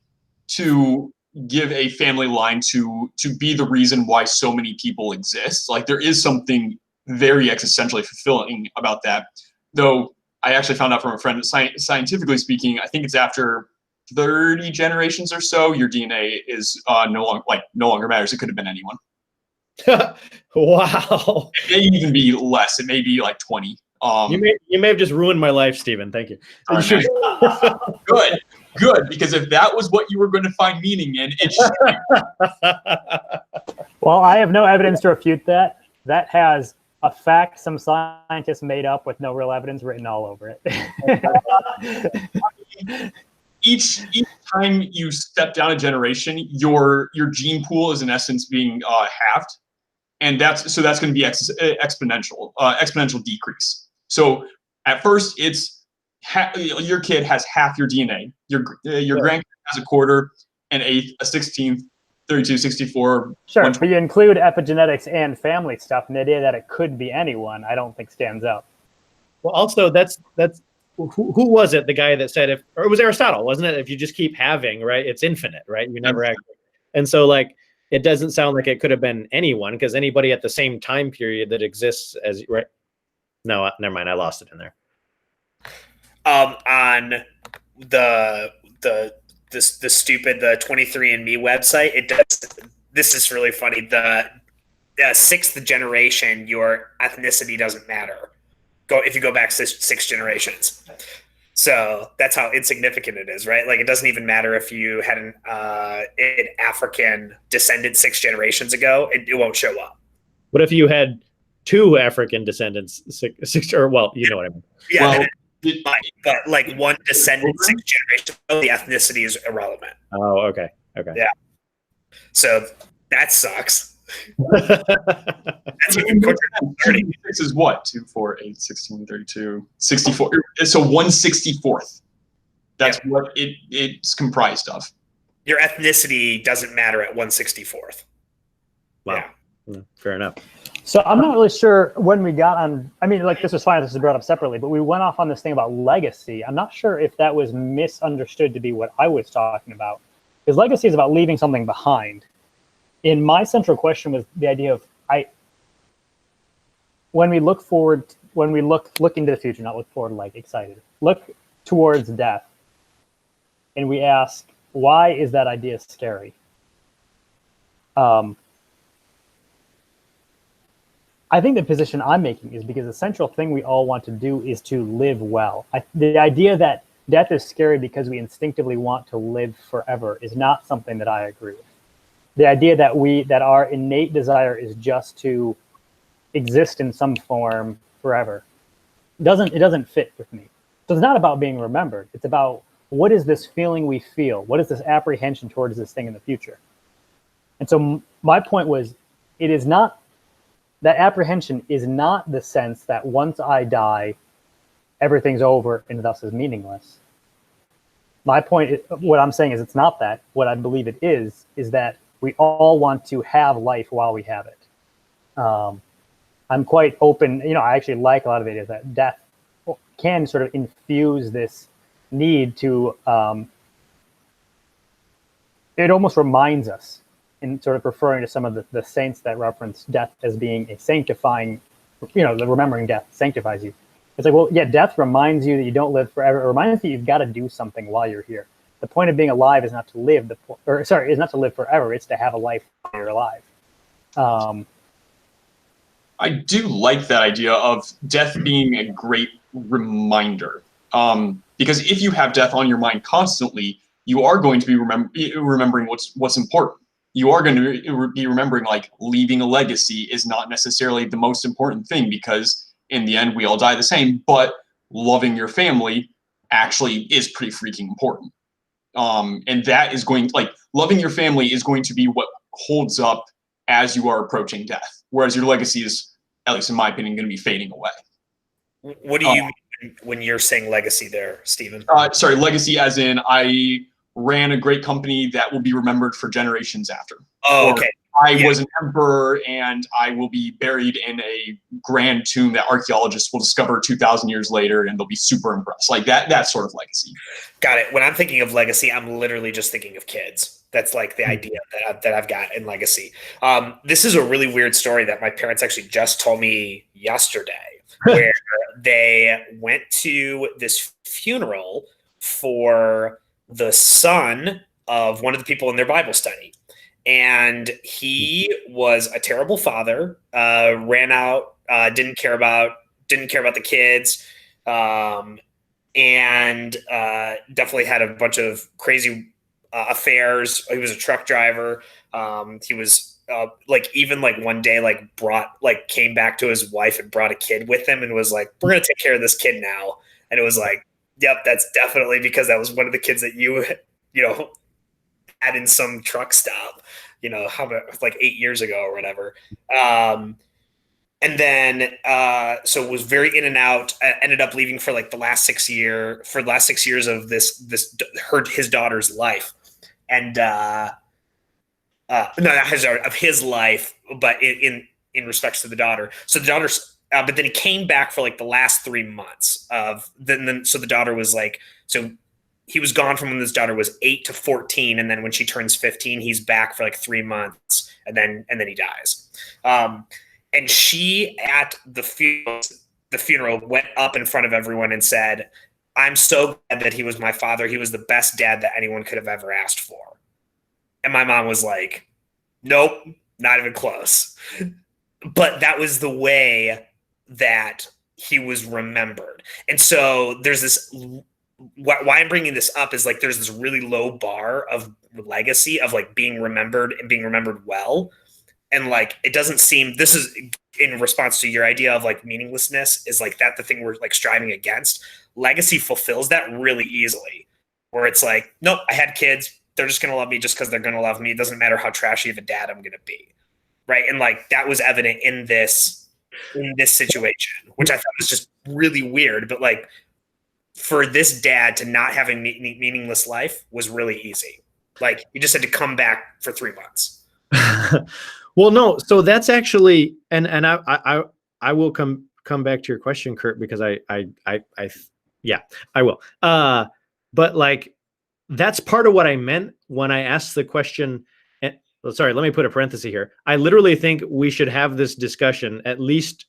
to give a family line to be the reason why so many people exist. Like, there is something very existentially fulfilling about that. Though I actually found out from a friend that scientifically speaking, I think it's after 30 generations or so, your DNA is no longer matters. It could have been anyone. Wow. It may even be less. It may be 20. You may have just ruined my life, Stephen. Thank you. Good, because if that was what you were going to find meaning in, it should. Well, I have no evidence to refute that. That has a fact some scientists made up with no real evidence written all over it. Each time you step down a generation, your gene pool is in essence being halved, and that's going to be exponential decrease. So at first, it's your kid has half your DNA. Your grandkid has a quarter, an eighth, a 16th, 32, 64. Sure, but you include epigenetics and family stuff, and the idea that it could be anyone, I don't think stands up. Well, also that's who was it? The guy that said or it was Aristotle, wasn't it? If you just keep having, right, it's infinite, right? You never actually. And so it doesn't sound like it could have been anyone, because anybody at the same time period that exists as right. No, never mind. I lost it in there. On the stupid 23andMe website, it does. This is really funny. The 6th generation, your ethnicity doesn't matter. If you go back 6 generations. So that's how insignificant it is, right? Like, it doesn't even matter if you had an African descendant 6 generations ago; it won't show up. What if you had 2 African descendants, six or well, you know what I mean? Yeah, Well, but like one descendant 6 generations ago, the ethnicity is irrelevant. Oh, okay. Yeah. So that sucks. Okay. That's even quicker than 30. 6 is what? 2, 4, 8, 16, 32, 64. So 1/64th. That's what it's comprised of. Your ethnicity doesn't matter at 1/64th. Wow. Yeah. Fair enough. So I'm not really sure when we got on. I mean, like, this was fine. This was brought up separately, but we went off on this thing about legacy. I'm not sure if that was misunderstood to be what I was talking about, because legacy is about leaving something behind. In my central question was the idea of when we look forward, when we look into the future, not look forward like excited, look towards death, and we ask, why is that idea scary? I think the position I'm making is because the central thing we all want to do is to live well. The idea that death is scary because we instinctively want to live forever is not something that I agree with. The idea that our innate desire is just to exist in some form forever doesn't fit with me. So it's not about being remembered. It's about, what is this feeling we feel? What is this apprehension towards this thing in the future? And so my point was, it is not, that apprehension is not the sense that once I die, everything's over and thus is meaningless. My point, what I'm saying is, it's not that. What I believe it is that we all want to have life while we have it. I'm quite open, I actually like a lot of it, is that death can sort of infuse this need to, it almost reminds us, in sort of referring to some of the saints that reference death as being a sanctifying, the remembering death sanctifies you. It's like, well, yeah, death reminds you that you don't live forever. It reminds you you've got to do something while you're here. The point of being alive is not to live, is not to live forever. It's to have a life while you're alive. I do like that idea of death being a great reminder. Because if you have death on your mind constantly, you are going to be remembering what's important. You are going to be remembering, like, leaving a legacy is not necessarily the most important thing, because in the end we all die the same, but loving your family actually is pretty freaking important. And that is going to, like, loving your family is going to be what holds up as you are approaching death. Whereas your legacy is, at least in my opinion, going to be fading away. What do you mean when you're saying legacy there, Stephen? Sorry, legacy as in I ran a great company that will be remembered for generations after. Oh, okay. I was an emperor and I will be buried in a grand tomb that archaeologists will discover 2,000 years later, and they'll be super impressed. Like that sort of legacy. Got it. When I'm thinking of legacy, I'm literally just thinking of kids. That's like the idea that I've got in legacy. This is a really weird story that my parents actually just told me yesterday, where they went to this funeral for the son of one of the people in their Bible study. And he was a terrible father, ran out, didn't care about the kids, and definitely had a bunch of crazy affairs. He was a truck driver. He was even one day came back to his wife and brought a kid with him and was like, "We're gonna take care of this kid now." And it was like, "Yep, that's definitely because that was one of the kids that you had in some truck stop, how about 8 years ago or whatever." And then, so it was very in and out, ended up leaving for the last 6 years of his daughter's life. And, no, not of his life, but in respects to the daughter. So the daughter's, but then he came back for the last 3 months so the daughter was so he was gone from when his daughter was 8 to 14. And then when she turns 15, he's back for 3 months and then he dies. And she at the funeral went up in front of everyone and said, "I'm so glad that he was my father. He was the best dad that anyone could have ever asked for." And my mom was like, "Nope, not even close." But that was the way that he was remembered. And so there's this why I'm bringing this up is like there's this really low bar of legacy of like being remembered and being remembered well. And like it doesn't seem, this is in response to your idea of like meaninglessness, is like that the thing we're like striving against. Legacy fulfills that really easily, where it's like, nope, I had kids, they're just gonna love me just because they're gonna love me. It doesn't matter how trashy of a dad I'm gonna be. Right. And like that was evident in this situation, which I thought was just really weird. But like for this dad to not have a meaningless life was really easy. Like he just had to come back for 3 months. Well, no. So that's actually, and I will come back to your question, Kurt, because yeah, I will. But like, that's part of what I meant when I asked the question. And sorry, let me put a parenthesis here. I literally think we should have this discussion at least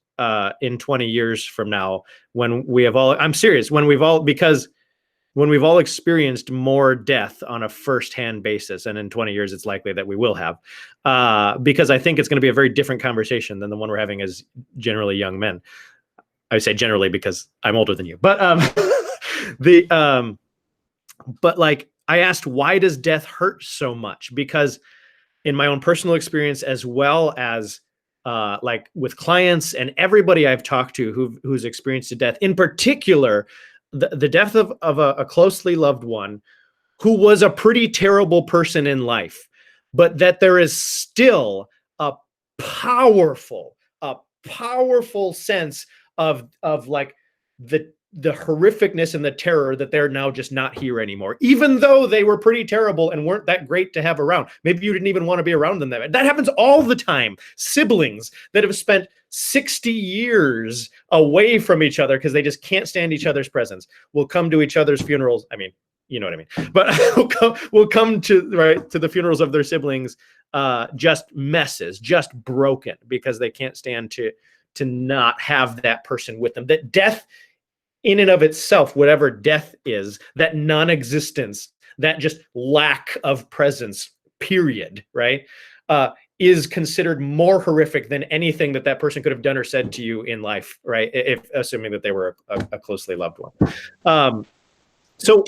in 20 years from now, when we have all, I'm serious, when we've all experienced more death on a firsthand basis, and in 20 years, it's likely that we will have, because I think it's going to be a very different conversation than the one we're having as generally young men. I say generally because I'm older than you, but but like I asked, why does death hurt so much? Because in my own personal experience, as well as like with clients and everybody I've talked to who's experienced a death, in particular, the death of a closely loved one who was a pretty terrible person in life, but that there is still a powerful sense of like the horrificness and the terror that they're now just not here anymore, even though they were pretty terrible and weren't that great to have around. Maybe you didn't even want to be around them. That happens all the time. Siblings that have spent 60 years away from each other because they just can't stand each other's presence will come to each other's funerals. I mean, you know what I mean, but will come to the funerals of their siblings, just messes, just broken, because they can't stand to not have that person with them. That death in and of itself, whatever death is, that non-existence, that just lack of presence, period, right, is considered more horrific than anything that person could have done or said to you in life, right? If assuming that they were a closely loved one. So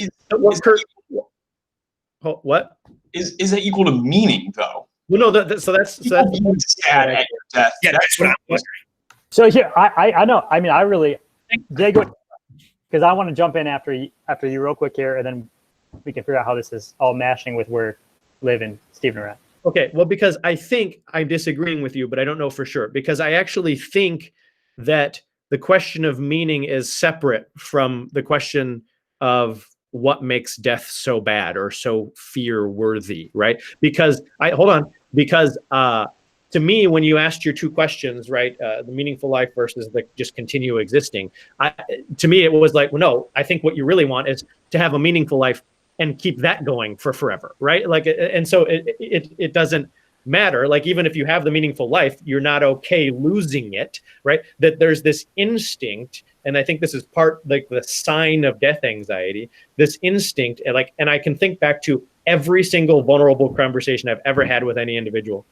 what is that equal to meaning, though? Well, no, so that's sad at your death. Yeah, that's what I'm wondering. So here, I know. I mean, I really, Diego, because I want to jump in after you real quick here, and then we can figure out how this is all mashing with where Liv and Stephen are at. Okay, well, because I think I'm disagreeing with you, but I don't know for sure, because I actually think that the question of meaning is separate from the question of what makes death so bad or so fear worthy, right? Because to me, when you asked your two questions, right, the meaningful life versus the just continue existing, to me, it was like, well, no, I think what you really want is to have a meaningful life and keep that going for forever, right? Like, and so it doesn't matter. Like, even if you have the meaningful life, you're not okay losing it, right? That there's this instinct, and I think this is part, like, the sign of death anxiety, this instinct, and I can think back to every single vulnerable conversation I've ever had with any individual,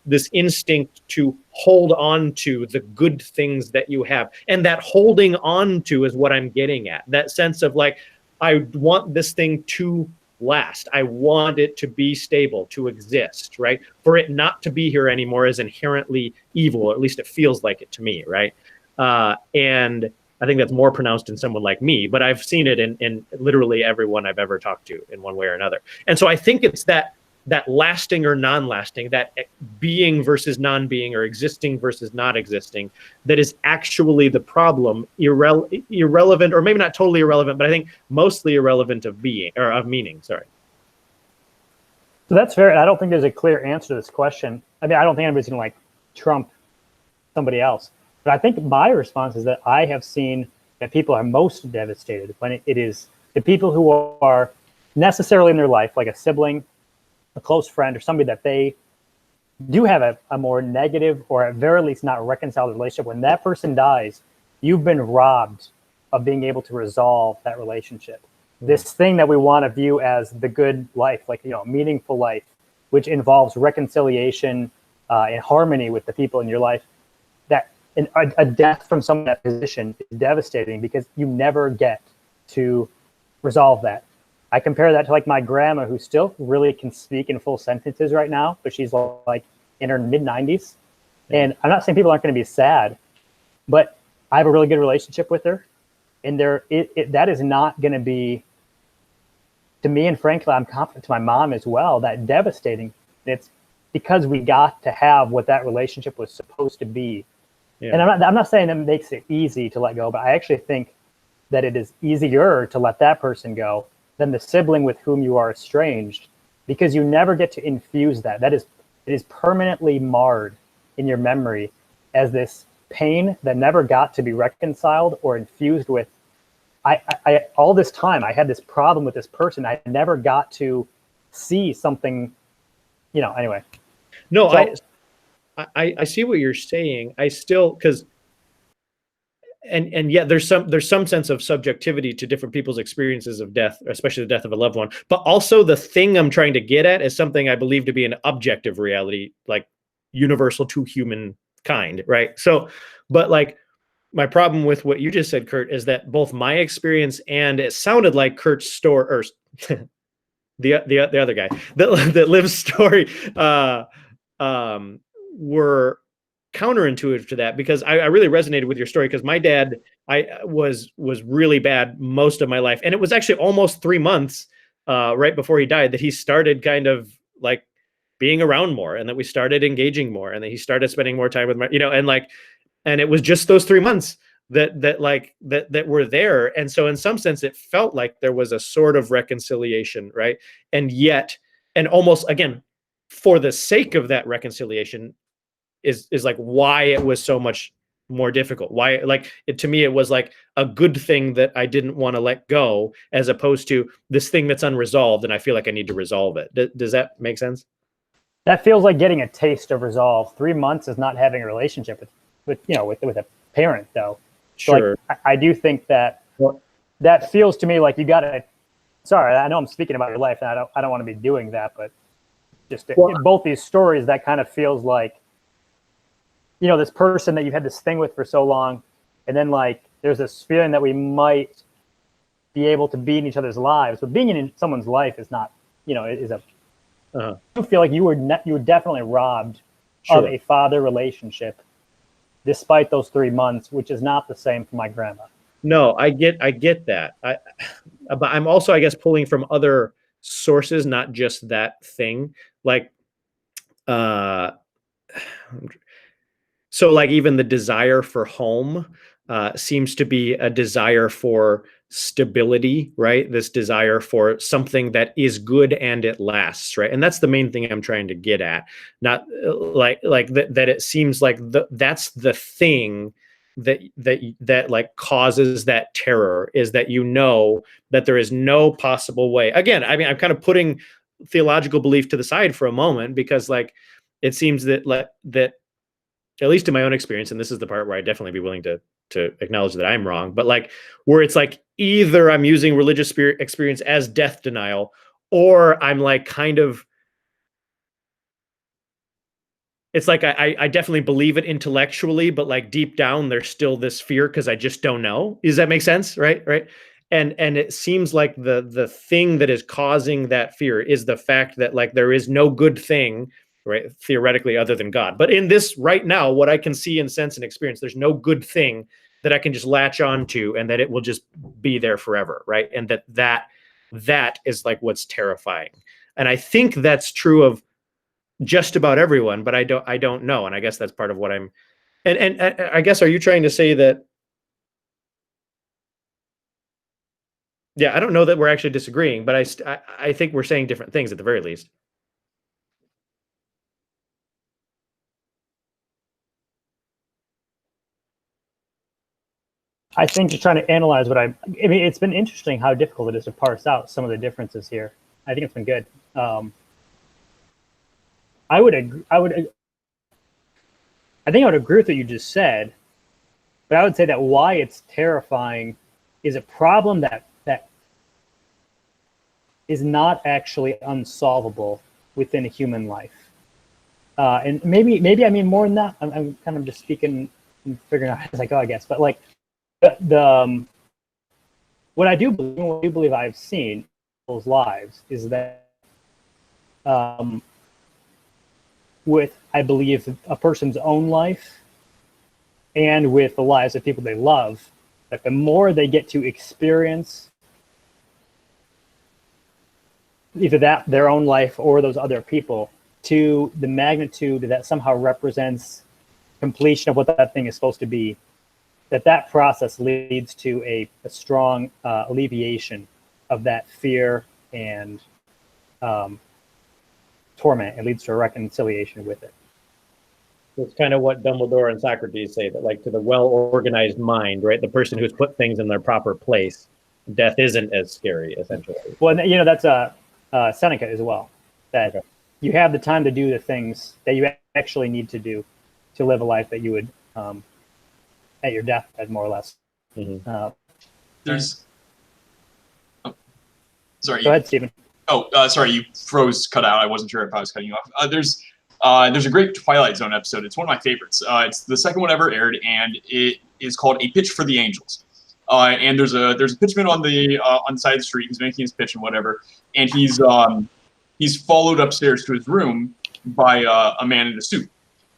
this instinct to hold on to the good things that you have. And that holding on to is what I'm getting at. That sense of like, I want this thing to last. I want it to be stable, to exist, right? For it not to be here anymore is inherently evil, or at least it feels like it to me, right? And I think that's more pronounced in someone like me, but I've seen it in literally everyone I've ever talked to in one way or another. And so I think it's that lasting or non-lasting, that being versus non-being, or existing versus not existing, that is actually the problem, irrelevant, or maybe not totally irrelevant, but I think mostly irrelevant of being, or of meaning, sorry. So that's fair. I don't think there's a clear answer to this question. I mean, I don't think anybody's going to like trump somebody else. But I think my response is that I have seen that people are most devastated when it is the people who are necessarily in their life, like a sibling, a close friend, or somebody that they do have a more negative, or at very least not reconciled relationship. When that person dies, you've been robbed of being able to resolve that relationship. This thing that we want to view as the good life, like, meaningful life, which involves reconciliation and harmony with the people in your life, that a death from someone in that position is devastating, because you never get to resolve that. I compare that to like my grandma, who still really can speak in full sentences right now, but she's like in her mid 90s. And I'm not saying people aren't going to be sad, but I have a really good relationship with her, and that is not going to be, to me, and frankly, I'm confident to my mom as well, that devastating. It's because we got to have what that relationship was supposed to be. Yeah. And I'm not saying that makes it easy to let go, but I actually think that it is easier to let that person go than the sibling with whom you are estranged, because you never get to infuse that. It is permanently marred in your memory as this pain that never got to be reconciled or infused with. I all this time I had this problem with this person. I never got to see something, anyway. No, so, I see what you're saying. I still, because and yet there's some sense of subjectivity to different people's experiences of death, especially the death of a loved one. But also the thing I'm trying to get at is something I believe to be an objective reality, like universal to humankind, right? So, but like my problem with what you just said, Kurt, is that both my experience and it sounded like Kurt's story, or the other guy that lives story, were counterintuitive to that, because I really resonated with your story, because my dad was really bad most of my life, and it was actually almost 3 months right before he died that he started kind of like being around more, and that we started engaging more, and that he started spending more time with my, and it was just those 3 months that were there. And so in some sense it felt like there was a sort of reconciliation, right? And yet, and almost again, for the sake of that reconciliation is like why it was so much more difficult. Why, like, to me, it was like a good thing that I didn't want to let go, as opposed to this thing that's unresolved and I feel like I need to resolve it. Does that make sense? That feels like getting a taste of resolve. 3 months is not having a relationship with a parent, though. So Sure. Like, I do think that that feels to me like you got to. Sorry, I know I'm speaking about your life, and I don't want to be doing that, but just both these stories, that kind of feels like, this person that you've had this thing with for so long, and then like there's this feeling that we might be able to be in each other's lives, but being in someone's life is not, is a. I feel like you were definitely robbed of a father relationship, despite those 3 months, which is not the same for my grandma. No, I get that. But I'm also, I guess, pulling from other sources, not just that thing. Like, so like even the desire for home seems to be a desire for stability, right? This desire for something that is good and it lasts, right? And that's the main thing I'm trying to get at. Not like that it seems like that's the thing that like causes that terror, is that that there is no possible way. Again, I mean, I'm kind of putting theological belief to the side for a moment, because like it seems that at least in my own experience, and this is the part where I'd definitely be willing to acknowledge that I'm wrong, but like where it's like either I'm using religious experience as death denial, or I'm like kind of, it's like I definitely believe it intellectually, but like deep down there's still this fear because I just don't know. Does that make sense? Right. And it seems like the thing that is causing that fear is the fact that like there is no good thing, right, theoretically, other than God. But in this right now, what I can see and sense and experience, there's no good thing that I can just latch on to and that it will just be there forever, right? And that is like what's terrifying. And I think that's true of just about everyone, but I don't know. And I guess that's part of what I'm, and I guess, are you trying to say that, yeah, I don't know that we're actually disagreeing, but I think we're saying different things at the very least. I think just trying to analyze I mean, it's been interesting how difficult it is to parse out some of the differences here. I think it's been good. I think I would agree with what you just said, but I would say that why it's terrifying is a problem that is not actually unsolvable within a human life. And maybe I mean more than that. I'm kind of just speaking and figuring out as I go, I guess. But like the what I do believe I've seen in people's lives is that with, I believe, a person's own life and with the lives of people they love, that the more they get to experience either that, their own life, or those other people, to the magnitude that somehow represents completion of what that thing is supposed to be, that process leads to a strong alleviation of that fear and torment. It leads to a reconciliation with it. It's kind of what Dumbledore and Socrates say, that like to the well-organized mind, right, the person who's put things in their proper place, death isn't as scary, essentially. Well, that's Seneca as well, that you have the time to do the things that you actually need to do to live a life that you would at your deathbed, more or less. Mm-hmm. There's sorry. Go ahead, Stephen. Sorry, you froze, cut out. I wasn't sure if I was cutting you off. There's a great Twilight Zone episode. It's one of my favorites. It's the second one ever aired, and it is called A Pitch for the Angels. And there's a pitchman on the side of the street. He's making his pitch and whatever, and he's followed upstairs to his room by a man in a suit.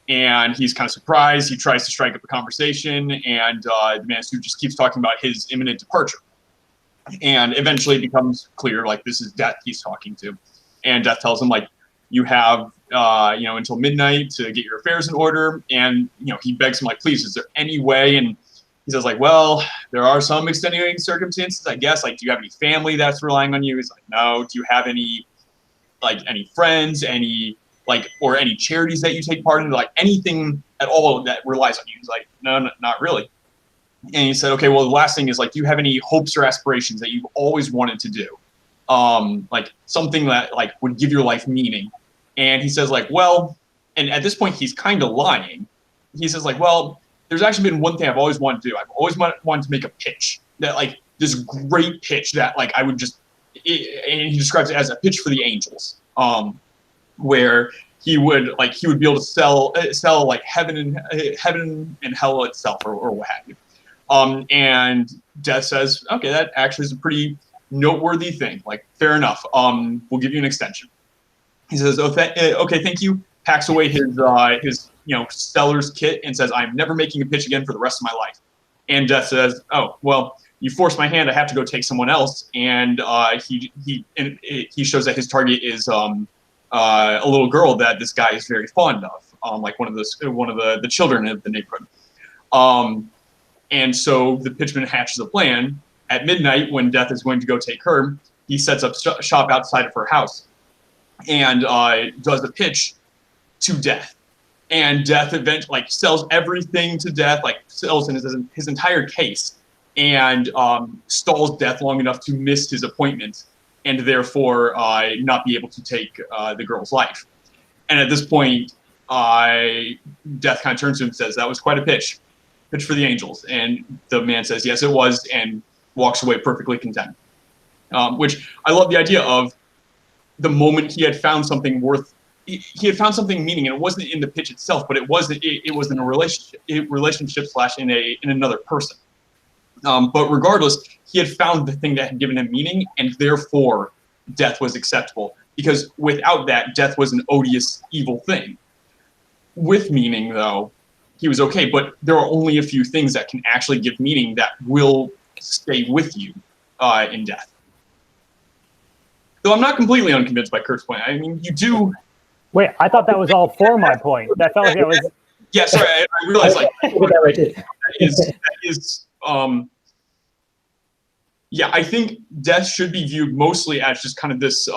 And he's kind of surprised. He tries to strike up a conversation, and the man in a suit just keeps talking about his imminent departure. And eventually it becomes clear, like, this is Death he's talking to. And Death tells him, like, you have, until midnight to get your affairs in order. And, he begs him, like, please, is there any way? And he says, like, well, there are some extenuating circumstances, I guess. Like, do you have any family that's relying on you? He's like, no. Do you have any friends, or any charities that you take part in? Like, anything at all that relies on you? He's like, no, not really. And he said, okay, well, the last thing is, like, do you have any hopes or aspirations that you've always wanted to do? Like, something that, like, would give your life meaning. And he says, like, well, and at this point, he's kind of lying. He says, like, well, there's actually been one thing I've always wanted to do. I've always wanted to make a pitch, that, like, this great pitch that, like, I would just, and he describes it as a pitch for the angels, where he would be able to sell like heaven and hell itself, or what have you. And Death says, okay, that actually is a pretty noteworthy thing. Like, fair enough. We'll give you an extension. He says, okay, thank you. Packs away his seller's kit and says, I'm never making a pitch again for the rest of my life. And Death says, oh, well, you forced my hand. I have to go take someone else. And he shows that his target is a little girl that this guy is very fond of, like one of the children of the neighborhood. And so the pitchman hatches a plan. At midnight, when Death is going to go take her, he sets up shop outside of her house and does a pitch to Death. And Death eventually sells everything to Death, sells his entire case, and stalls Death long enough to miss his appointment, and therefore not be able to take the girl's life. And at this point, Death kind of turns to him and says, that was quite a pitch for the angels. And the man says, yes, it was, and walks away perfectly content. Which I love the idea of the moment he had found something he had found something meaning, and it wasn't in the pitch itself, but it was in a relationship / in another person. But regardless, he had found the thing that had given him meaning, and therefore death was acceptable. Because without that, death was an odious, evil thing. With meaning, though, he was okay. But there are only a few things that can actually give meaning that will stay with you in death. Though I'm not completely unconvinced by Kurt's point. I mean, you do. Wait, I thought that was all for my point. That felt like it was. Yeah, sorry. I realized yeah, I think death should be viewed mostly as just kind of this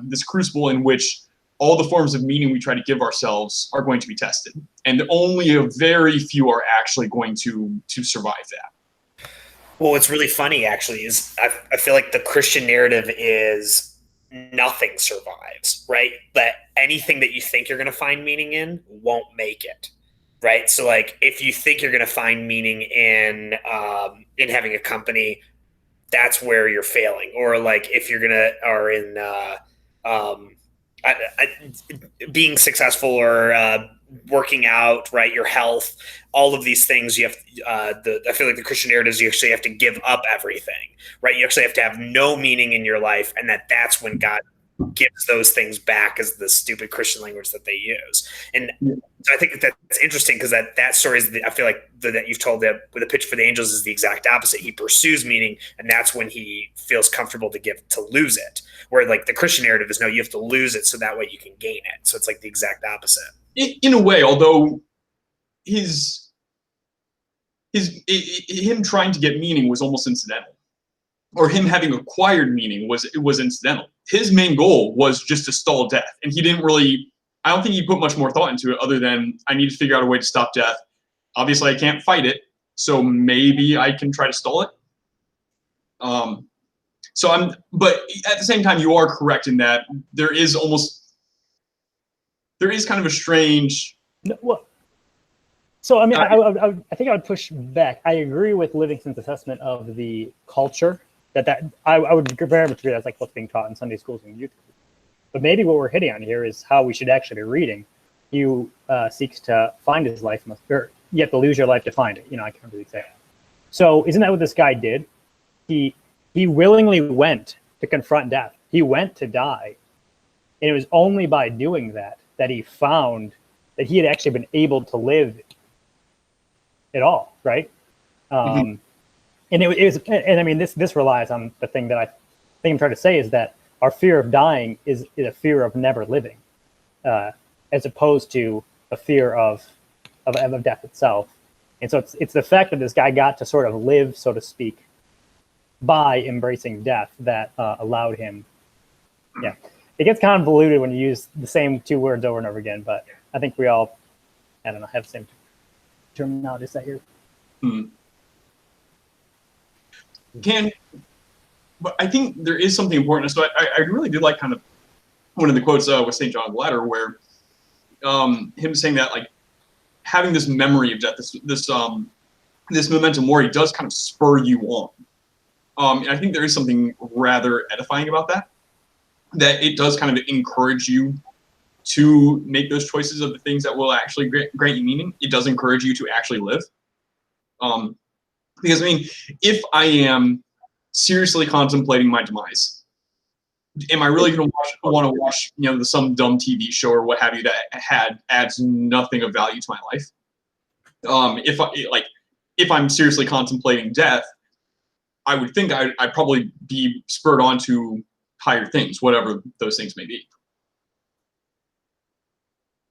this crucible in which all the forms of meaning we try to give ourselves are going to be tested, and only a very few are actually going to survive that. Well, what's really funny actually is I feel like the Christian narrative is nothing survives, right? That anything that you think you're going to find meaning in won't make it, right? So like if you think you're going to find meaning in having a company, that's where you're failing. Or like if you're being successful or working out, right? Your health, all of these things. You have I feel like the Christian narrative is you actually have to give up everything, right? You actually have to have no meaning in your life, and that's when God gives those things back, as the stupid Christian language that they use. And so I think that's interesting, because that story is I feel like that you've told that with the pitch for the angels is the exact opposite. He pursues meaning, and that's when he feels comfortable to lose it. Where like the Christian narrative is, no, you have to lose it so that way you can gain it. So it's like the exact opposite. In a way, although him trying to get meaning was almost incidental, or him having acquired meaning was incidental. His main goal was just to stall death, and he didn't really. I don't think he put much more thought into it, other than I need to figure out a way to stop death. Obviously, I can't fight it, so maybe I can try to stall it. But at the same time, you are correct in that there is kind of a strange. No, well, so I mean, I think I would push back. I agree with Livingston's assessment of the culture. That I would very much agree. That's like what's being taught in Sunday schools and youth. But maybe what we're hitting on here is how we should actually be reading. He seeks to find his life, or you have to lose your life to find it. I can't really say it. So isn't that what this guy did? He willingly went to confront death. He went to die. And it was only by doing that he found that he had actually been able to live at all, right? And it was, and I mean, this relies on the thing that I think I'm trying to say, is that our fear of dying is a fear of never living, as opposed to a fear of death itself. And so it's the fact that this guy got to sort of live, so to speak, by embracing death that allowed him. Yeah, it gets convoluted when you use the same two words over and over again, but I think we all, I don't know, have the same terminology set here. But I think there is something important. So I really did like kind of one of the quotes with St. John of the Ladder, where him saying that, like, having this memory of death, this memento mori, does kind of spur you on. And I think there is something rather edifying about that it does kind of encourage you to make those choices of the things that will actually grant you meaning. It does encourage you to actually live. Because I mean, if I am seriously contemplating my demise, am I really going to want to watch, some dumb TV show or what have you that adds nothing of value to my life? If I'm seriously contemplating death, I would think I'd probably be spurred on to higher things, whatever those things may be.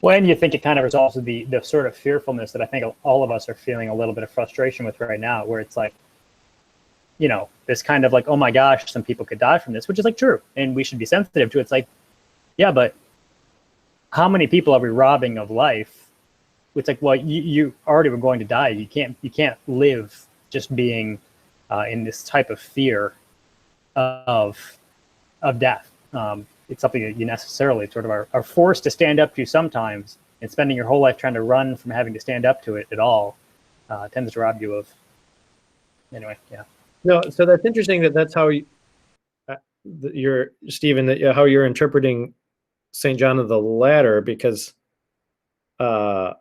Well, and you think it kind of resolves the sort of fearfulness that I think all of us are feeling a little bit of frustration with right now, where it's like, this kind of like, oh my gosh, some people could die from this, which is like true, and we should be sensitive to it. It's like, yeah, but how many people are we robbing of life? It's like, well, you already were going to die. You can't live just being in this type of fear of death. It's something that you necessarily sort of are forced to stand up to sometimes, and spending your whole life trying to run from having to stand up to it at all tends to rob you of. Anyway, yeah. No, so that's interesting that's how you're, Stephen, how you're interpreting St. John of the Ladder, because I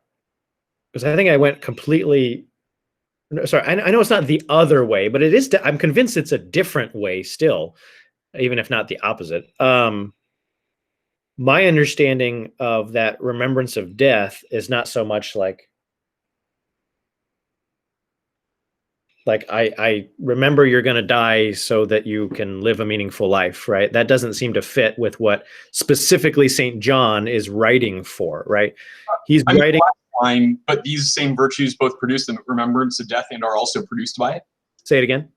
think I went completely. Sorry, I know it's not the other way, but it is. I'm convinced it's a different way still, even if not the opposite. My understanding of that remembrance of death is not so much like I remember you're going to die so that you can live a meaningful life, right? That doesn't seem to fit with what specifically St. John is writing for, right? He's writing. But these same virtues both produce the remembrance of death and are also produced by it. Say it again.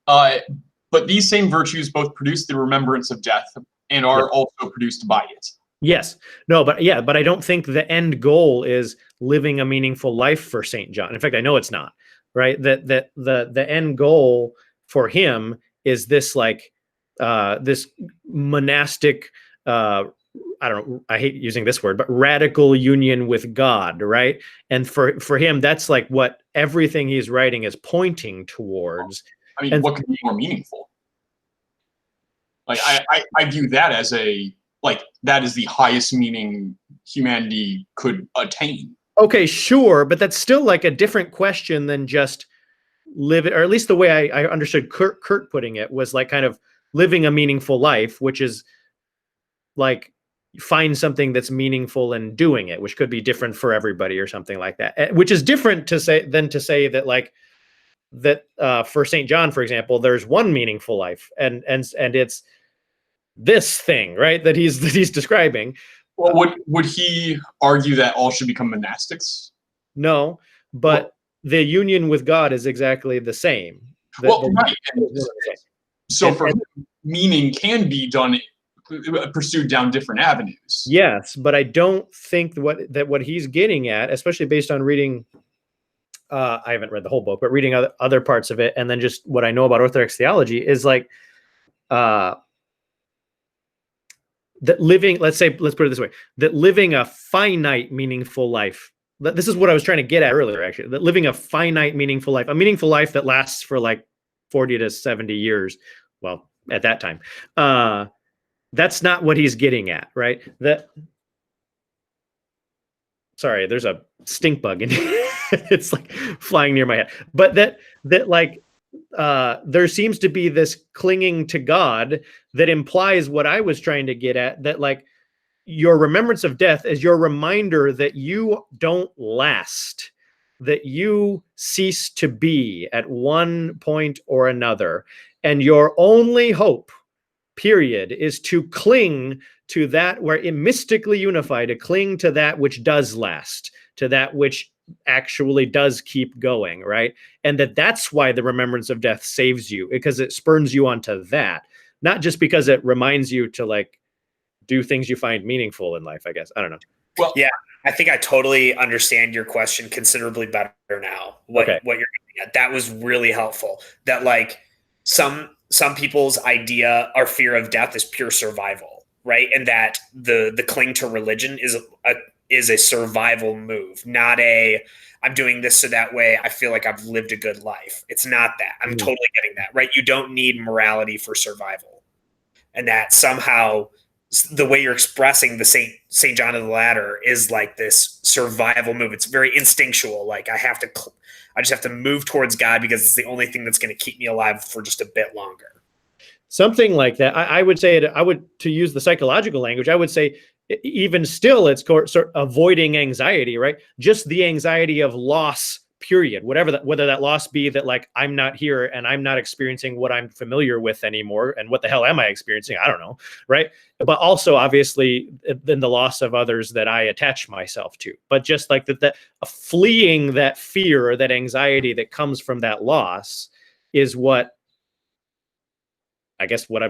But these same virtues both produce the remembrance of death and are also produced by it. Yes. No, but I don't think the end goal is living a meaningful life for St. John. In fact, I know it's not, right? That the end goal for him is this this monastic, I don't know, I hate using this word, but radical union with God, right? And for him, that's like what everything he's writing is pointing towards. I mean, what could be more meaningful? Like, I view that as that is the highest meaning humanity could attain. Okay, sure, but that's still like a different question than just live it, or at least the way I understood Kurt putting it was like kind of living a meaningful life, which is like find something that's meaningful and doing it, which could be different for everybody or something like that, which is different to say than to say that like that for St. John, for example, there's one meaningful life and it's this thing, right, that he's describing. Well, would he argue that all should become monastics? No, but the union with God is exactly the same. Right. So for him, meaning can be done, pursued down different avenues. Yes, but I don't think what he's getting at, especially based on reading, I haven't read the whole book, but reading other parts of it, and then just what I know about Orthodox theology is like that living, let's put it this way, that living a finite, meaningful life. This is what I was trying to get at earlier, actually, that living a finite, meaningful life, a meaningful life that lasts for like 40 to 70 years. Well, at that time, that's not what he's getting at, right? Sorry, there's a stink bug in here. It's like flying near my head. But that like there seems to be this clinging to God that implies what I was trying to get at, that like your remembrance of death is your reminder that you don't last, that you cease to be at one point or another. And your only hope, period, is to cling to that, where it mystically unified, to cling to that which does last, to that which actually does keep going, right? And that's why the remembrance of death saves you, because it spurns you onto that, not just because it reminds you to like do things you find meaningful in life, I guess. I don't know. Well, yeah, I think I totally understand your question considerably better now. What you're getting at. That was really helpful. That like some people's idea or fear of death is pure survival, right? And that the cling to religion is a survival move, not a I'm doing this so that way I feel like I've lived a good life. It's not that. I'm totally getting that, right? You don't need morality for survival. And that somehow the way you're expressing the St. John of the Ladder is like this survival move. It's very instinctual. Like I just have to move towards God because it's the only thing that's going to keep me alive for just a bit longer. Something like that. I would say to use the psychological language, I would say even still it's sort of avoiding anxiety, right? Just the anxiety of loss, period. Whether that loss be that like I'm not here and I'm not experiencing what I'm familiar with anymore, and what the hell am I experiencing? I don't know, right? But also obviously then the loss of others that I attach myself to. But just like that fleeing that fear or that anxiety that comes from that loss is what I guess what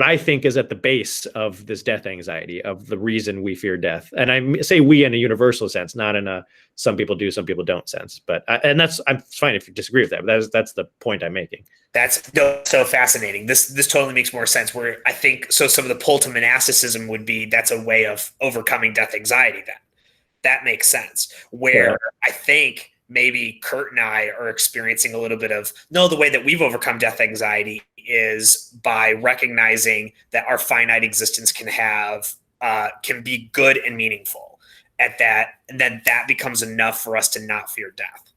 I think is at the base of this death anxiety, of the reason we fear death. And I say we in a universal sense, not in a some people do, some people don't sense. But I'm fine if you disagree with that. But that's the point I'm making. That's so fascinating. This totally makes more sense. Where I think so, some of the pull to monasticism would be that's a way of overcoming death anxiety. That makes sense. Where I think maybe Kurt and I are experiencing a little bit of the way that we've overcome death anxiety is by recognizing that our finite existence can be good and meaningful at that, and then that becomes enough for us to not fear death.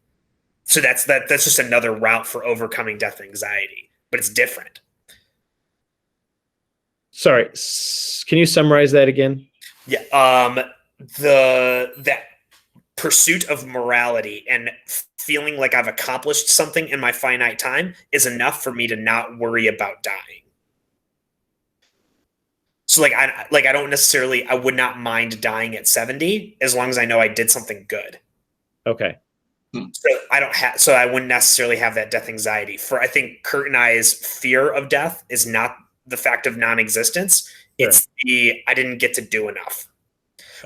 So that's just another route for overcoming death anxiety, but it's different. Sorry, can you summarize that again? Yeah, that pursuit of morality and feeling like I've accomplished something in my finite time is enough for me to not worry about dying. So I would not mind dying at 70 as long as I know I did something good. Okay. So I wouldn't necessarily have that death anxiety. I think Kurt and I's fear of death is not the fact of non-existence. Sure. It's I didn't get to do enough.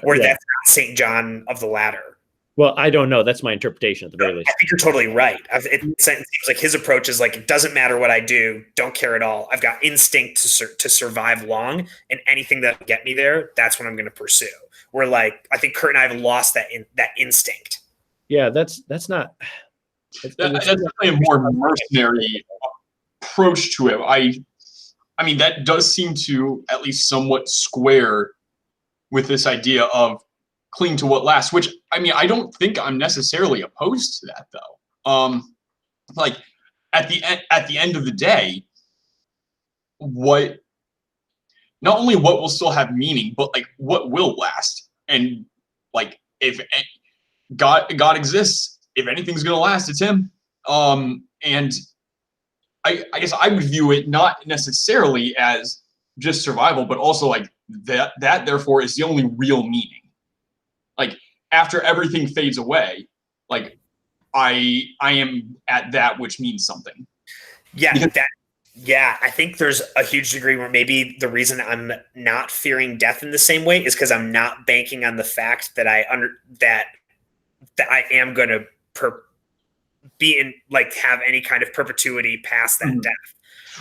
Or that's not St. John of the Ladder. Well, I don't know. That's my interpretation at the very least. I think you're totally right. It seems like his approach is like, it doesn't matter what I do. Don't care at all. I've got instinct to survive long, and anything that will get me there, that's what I'm going to pursue. Where like, I think Kurt and I have lost that instinct. Yeah, that's not. That's definitely a more mercenary approach to it. I mean, that does seem to at least somewhat square with this idea of cling to what lasts, which, I mean, I don't think I'm necessarily opposed to that, though. Like, at the end of the day, what not only what will still have meaning, but like what will last. And like, if God exists, if anything's gonna last, it's him. And I guess I would view it not necessarily as just survival, but also like that therefore is the only real meaning. Like, after everything fades away, like I am at that which means something. Yeah, Because, yeah, I think there's a huge degree where maybe the reason I'm not fearing death in the same way is because I'm not banking on the fact that that I am going to be in, like, have any kind of perpetuity past that death.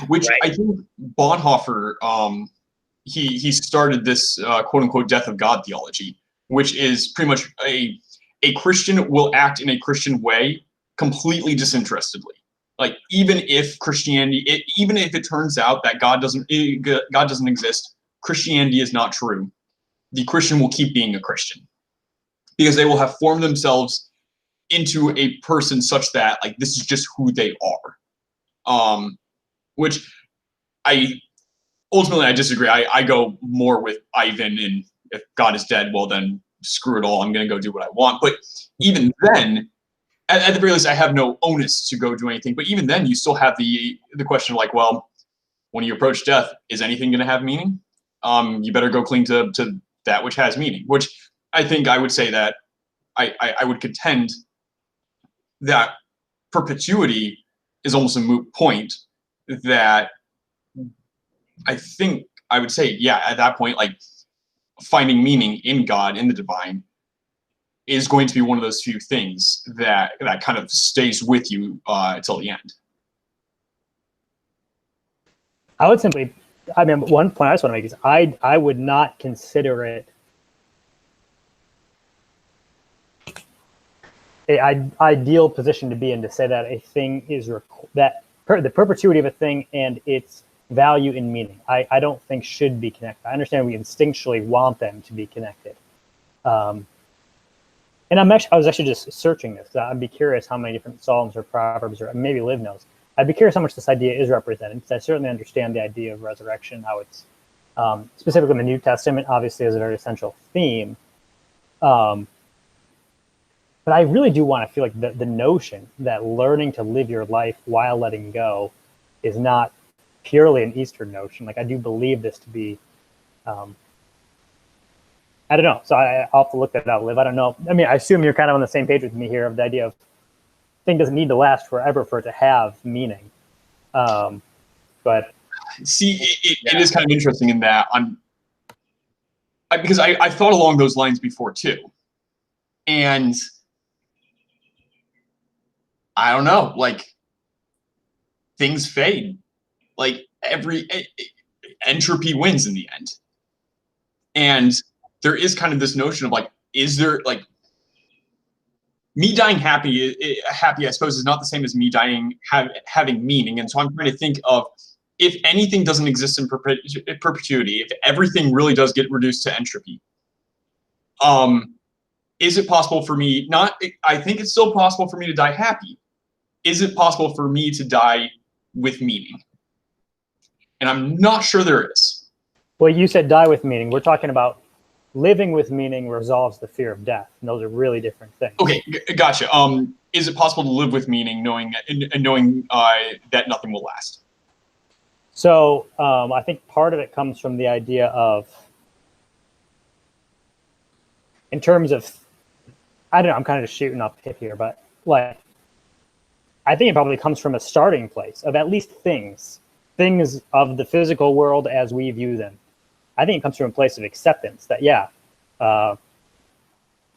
which right? I think Bonhoeffer, he started this quote unquote death of God theology, which is pretty much a Christian will act in a Christian way completely disinterestedly. Like, even if Christianity, even if it turns out that God doesn't exist, Christianity is not true, the Christian will keep being a Christian because they will have formed themselves into a person such that, like, this is just who they are. Which I disagree. I go more with Ivan, and if God is dead, well then screw it all. I'm going to go do what I want. But even then, at the very least, I have no onus to go do anything. But even then, you still have the question of, like, well, when you approach death, is anything going to have meaning? You better go cling to that which has meaning. Which I think I would say that I would contend that perpetuity is almost a moot point. That I think I would say, yeah, at that point, like, finding meaning in God, in the divine, is going to be one of those few things that kind of stays with you till the end. I would simply, I mean, one point I just want to make is I would not consider it an ideal position to be in to say that a thing is the perpetuity of a thing and its value and meaning, I don't think should be connected. I understand we instinctually want them to be connected. And I was actually just searching this. I'd be curious how many different Psalms or Proverbs, or maybe Liv knows. I'd be curious how much this idea is represented, because I certainly understand the idea of resurrection, how it's specifically in the New Testament, obviously, is a very essential theme. But I really do want to feel like the notion that learning to live your life while letting go is not purely an Eastern notion. Like, I do believe this to be, I don't know. So I'll have to look that out, Liv. I don't know. I mean, I assume you're kind of on the same page with me here of the idea of thing doesn't need to last forever for it to have meaning. But see, it is kind of interesting in that because I thought along those lines before too, and I don't know, like, things fade, like every entropy wins in the end, and there is kind of this notion of, like, is there, like, me dying happy, I suppose, is not the same as me dying having meaning. And so I'm trying to think of, if anything doesn't exist in perpetuity, if everything really does get reduced to entropy, is it possible for me I think it's still possible for me to die happy. Is it possible for me to die with meaning? And I'm not sure there is. Well, you said die with meaning. We're talking about living with meaning resolves the fear of death. And those are really different things. Okay, gotcha. Is it possible to live with meaning, knowing that nothing will last? So I think part of it comes from the idea of, in terms of, I don't know, I'm kind of just shooting off hip here, but like, I think it probably comes from a starting place of at least things of the physical world as we view them. I think it comes from a place of acceptance that,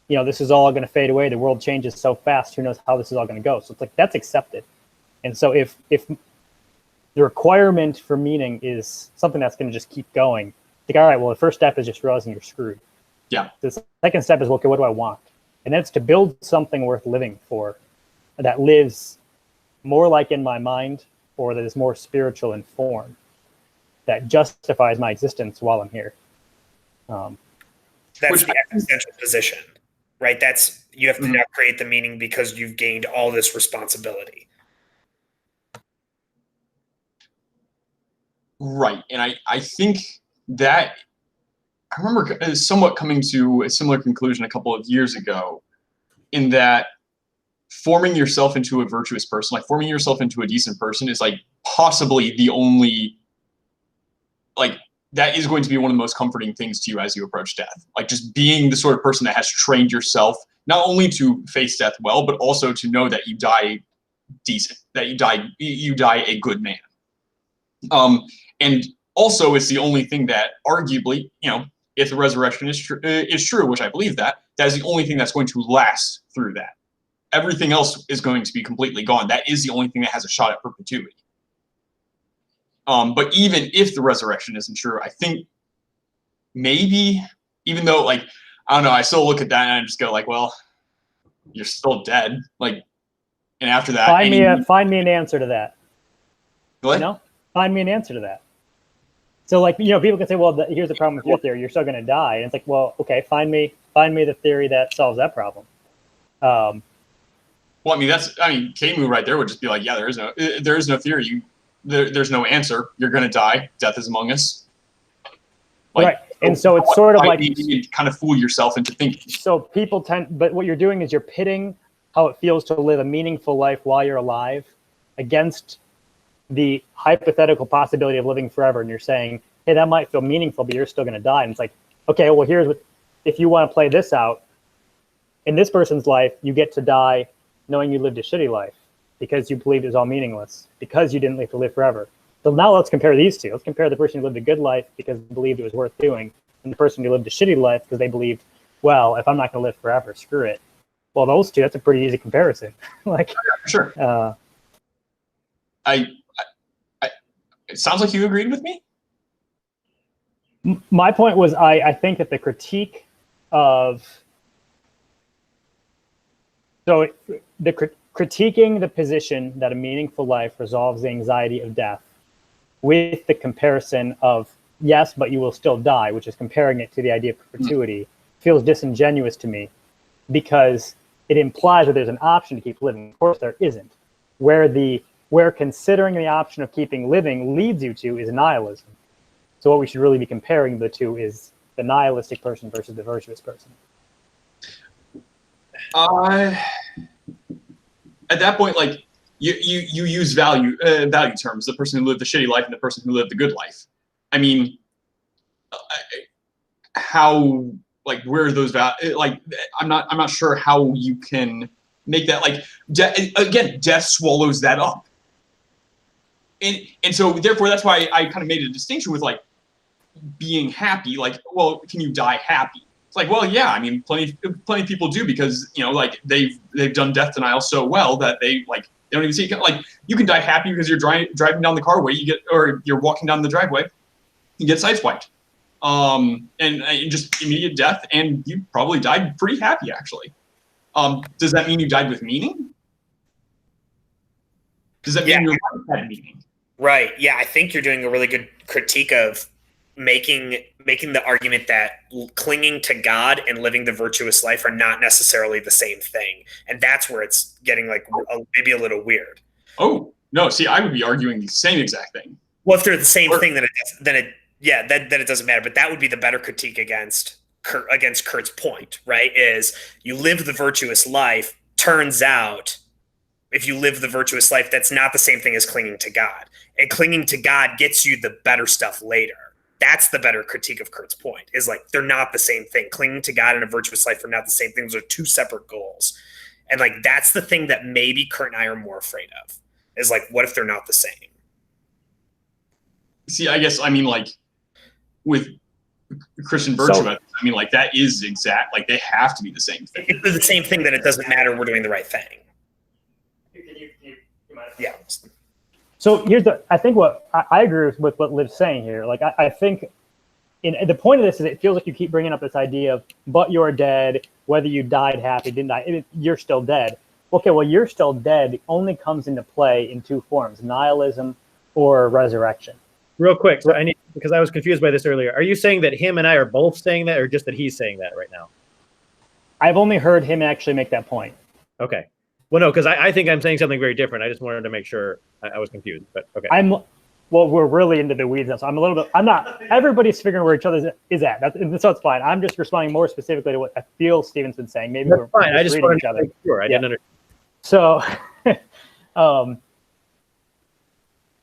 this is all going to fade away. The world changes so fast. Who knows how this is all going to go? So it's like, that's accepted. And so if the requirement for meaning is something that's going to just keep going, like, all right, well, the first step is just realizing you're screwed. Yeah. The second step is, okay, what do I want? And that's to build something worth living for that lives more like in my mind, or that is more spiritual in form, that justifies my existence while I'm here. That's the existential position, right? That's you have to now create the meaning because you've gained all this responsibility. Right. And I think that I remember somewhat coming to a similar conclusion a couple of years ago, in that forming yourself into a virtuous person, like forming yourself into a decent person, is like possibly the only, like, that is going to be one of the most comforting things to you as you approach death. Like, just being the sort of person that has trained yourself not only to face death well, but also to know that you die decent, that you die a good man. And also, it's the only thing that, arguably, if the resurrection is true, which I believe that is the only thing that's going to last through that. Everything else is going to be completely gone. That is the only thing that has a shot at perpetuity. But even if the resurrection isn't true, I think maybe, even though, like, I don't know, I still look at that and I just go like, well, you're still dead. Like, and after that, find me an answer to that. What? Find me an answer to that. So, like, people can say, well, here's the problem with your theory. You're still going to die. And it's like, well, okay, find me the theory that solves that problem. Well, Kmu right there would just be like, yeah, there is no theory. There's no answer. You're going to die. Death is among us. Like, right. And so it's sort of like, you kind of fool yourself into thinking. So people but what you're doing is you're pitting how it feels to live a meaningful life while you're alive against the hypothetical possibility of living forever. And you're saying, hey, that might feel meaningful, but you're still going to die. And it's like, okay, well, here's what, if you want to play this out, in this person's life, you get to die knowing you lived a shitty life because you believed it was all meaningless, because you didn't live to live forever. So now let's compare these two. Let's compare the person who lived a good life because they believed it was worth doing, and the person who lived a shitty life because they believed, well, if I'm not going to live forever, screw it. Well, those two, that's a pretty easy comparison. Like, sure. It sounds like you agreed with me. My point was, I think that the critique of, critiquing the position that a meaningful life resolves the anxiety of death with the comparison of, yes, but you will still die, which is comparing it to the idea of perpetuity, feels disingenuous to me, because it implies that there's an option to keep living. Of course, there isn't. Where considering the option of keeping living leads you to is nihilism. So what we should really be comparing the two is the nihilistic person versus the virtuous person. At that point, like, you use value terms, the person who lived the shitty life and the person who lived the good life. I mean, how, like, where are those like, I'm not sure how you can make that, like, death swallows that up. And so therefore that's why I kind of made a distinction with, like, being happy. Like, well, can you die happy? It's like, well, yeah, I mean, plenty of people do, because, like, they've done death denial so well that they don't even see it. Like, you can die happy because you're driving down the carway, or you're walking down the driveway, you get sideswiped, and just immediate death, and you probably died pretty happy, actually. Does that mean you died with meaning? Does that mean your life had meaning? Right. Yeah, I think you're doing a really good critique of making the argument that clinging to God and living the virtuous life are not necessarily the same thing, and that's where it's getting, like, maybe a little weird. Oh no! See, I would be arguing the same exact thing. Well, if they're the same thing, then it doesn't matter. But that would be the better critique against Kurt's point, right? Is you live the virtuous life. Turns out, if you live the virtuous life, that's not the same thing as clinging to God. And clinging to God gets you the better stuff later. That's the better critique of Kurt's point, is, like, they're not the same thing. Clinging to God and a virtuous life are not the same things. They're two separate goals. And, like, that's the thing that maybe Kurt and I are more afraid of, is, like, what if they're not the same? See, I guess, I mean, like, with Christian virtue, I mean, like, that is exact, like, they have to be the same thing. If they're the same thing, then it doesn't matter, we're doing the right thing. Yeah. So I think what I agree with what Liv's saying here. Like, I think the point of this is it feels like you keep bringing up this idea of, but you're dead, whether you died happy, didn't die, you're still dead. Okay, well, you're still dead only comes into play in two forms, nihilism or resurrection. Real quick, because I was confused by this earlier. Are you saying that him and I are both saying that, or just that he's saying that right now? I've only heard him actually make that point. Okay. Well, no, because I think I'm saying something very different. I just wanted to make sure I was confused. But okay. Well, we're really into the weeds now, so I'm not. Everybody's figuring where each other is at. So it's fine. I'm just responding more specifically to what I feel Steven's been saying. Maybe That's we're fine. I just reading wanted each to other. make sure. I didn't understand. So,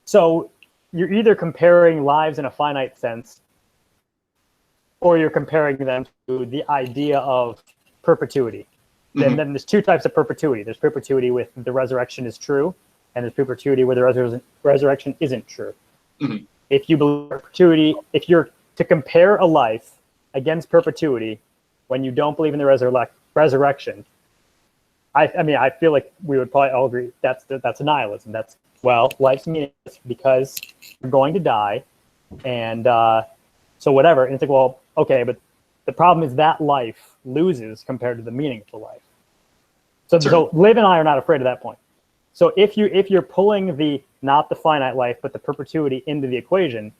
so you're either comparing lives in a finite sense, or you're comparing them to the idea of perpetuity. Then there's two types of perpetuity. There's perpetuity with the resurrection is true, and there's perpetuity where the resurrection isn't true. If you believe perpetuity, if you're to compare a life against perpetuity when you don't believe in the resurrection, I mean, I feel like we would probably all agree that's nihilism. That's, well, life's meaningless because you're going to die, and so whatever. And it's like, well, okay, but the problem is that life loses compared to the meaning of the life. So Liv and I are not afraid of that point. So if you're pulling the not the finite life but the perpetuity into the equation,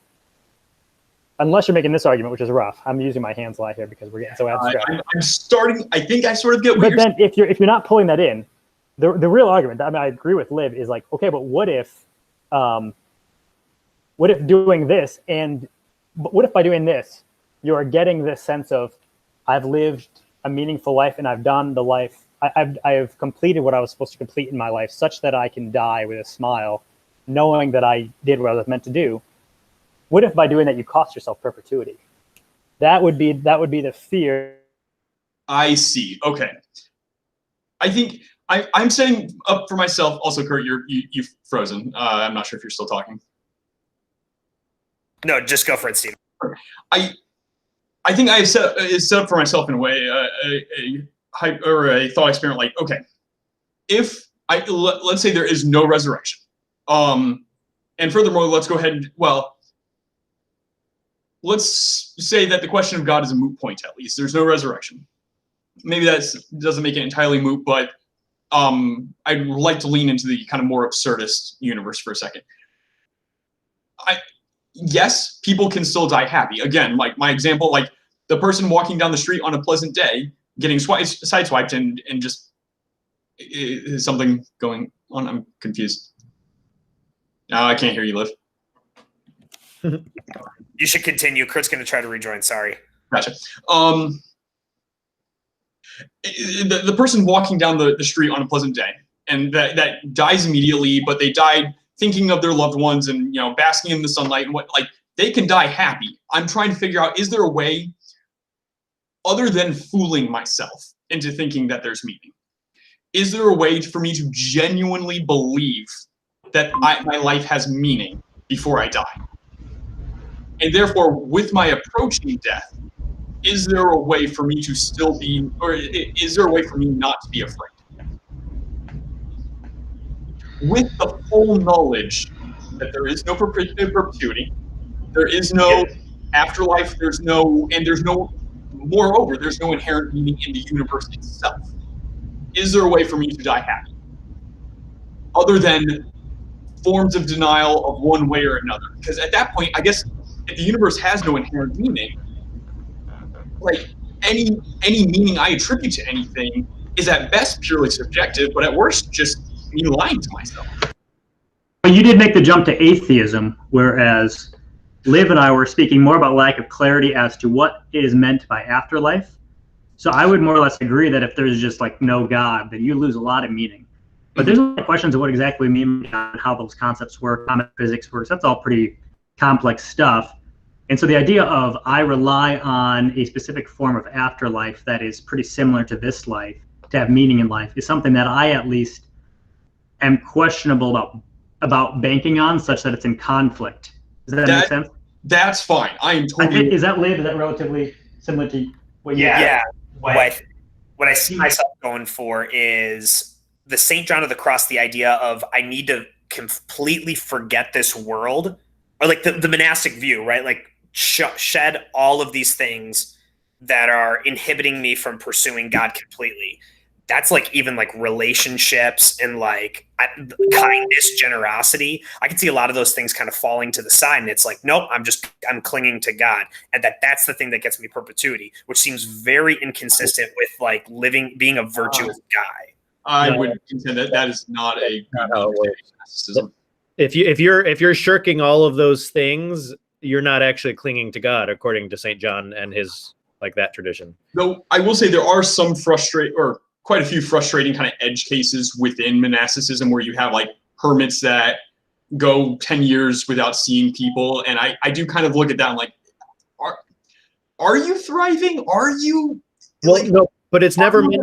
unless you're making this argument, which is rough. I'm using my hands a lot here because we're getting so abstract. I'm starting. I think I sort of get what but you're then saying. if you're not pulling that in, the real argument, I mean, I agree with Liv, is like, okay, but what if doing this, and what if by doing this you are getting this sense of, I've lived a meaningful life and I've done the life, I have completed what I was supposed to complete in my life, such that I can die with a smile, knowing that I did what I was meant to do. What if by doing that you cost yourself perpetuity? That would be the fear. I see. Okay. I think I'm setting up for myself. Also, Kurt, you've frozen. I'm not sure if you're still talking. No, just go for it, Steve. I think I have set up for myself in a way a thought experiment. Like, okay, if let's say there is no resurrection, and furthermore, let's go ahead and, well, let's say that the question of God is a moot point. At least there's no resurrection. Maybe that doesn't make it entirely moot, but I'd like to lean into the kind of more absurdist universe for a second. Yes, people can still die happy. Again, like my example, like the person walking down the street on a pleasant day, getting sideswiped and just is something going on. I'm confused. I can't hear you, Liv. You should continue. Kurt's going to try to rejoin. Sorry. Gotcha. The person walking down the street on a pleasant day, and that dies immediately, but they died thinking of their loved ones and, you know, basking in the sunlight and what, like, they can die happy. I'm trying to figure out, is there a way other than fooling myself into thinking that there's meaning? Is there a way for me to genuinely believe that my life has meaning before I die? And therefore, with my approaching death, is there a way for me to still be, or is there a way for me not to be afraid? With the full knowledge that there is no perpetuity, there is no afterlife, moreover, there's no inherent meaning in the universe itself. Is there a way for me to die happy? Other than forms of denial of one way or another? Because at that point, I guess, if the universe has no inherent meaning, like any meaning I attribute to anything is at best purely subjective, but at worst just me lying to myself. But you did make the jump to atheism, whereas Liv and I were speaking more about lack of clarity as to what is meant by afterlife. So I would more or less agree that if there's just like no God, then you lose a lot of meaning. But there's a lot of questions of what exactly we mean and how those concepts work, how physics works. That's all pretty complex stuff. And so the idea of I rely on a specific form of afterlife that is pretty similar to this life to have meaning in life is something that I at least am questionable about banking on, such that it's in conflict. Does that make sense? That's fine. I am totally. Is that Liv? Is that relatively similar to what you? Yeah. What I see myself going for is the St. John of the Cross. The idea of I need to completely forget this world, or like the monastic view, right? Like shed all of these things that are inhibiting me from pursuing God completely. that's like even like relationships and like kindness, generosity. I can see a lot of those things kind of falling to the side, and it's like, nope, I'm clinging to God, and that's the thing that gets me perpetuity, which seems very inconsistent with like being a virtuous guy. I would contend that is not a good narcissism. If you're shirking all of those things, you're not actually clinging to God, according to St. John and his like that tradition. Though I will say there are some quite a few frustrating kind of edge cases within monasticism where you have like hermits that go 10 years without seeing people, and I do kind of look at that and like, are you thriving? Are you? Well, no, but it's never meant.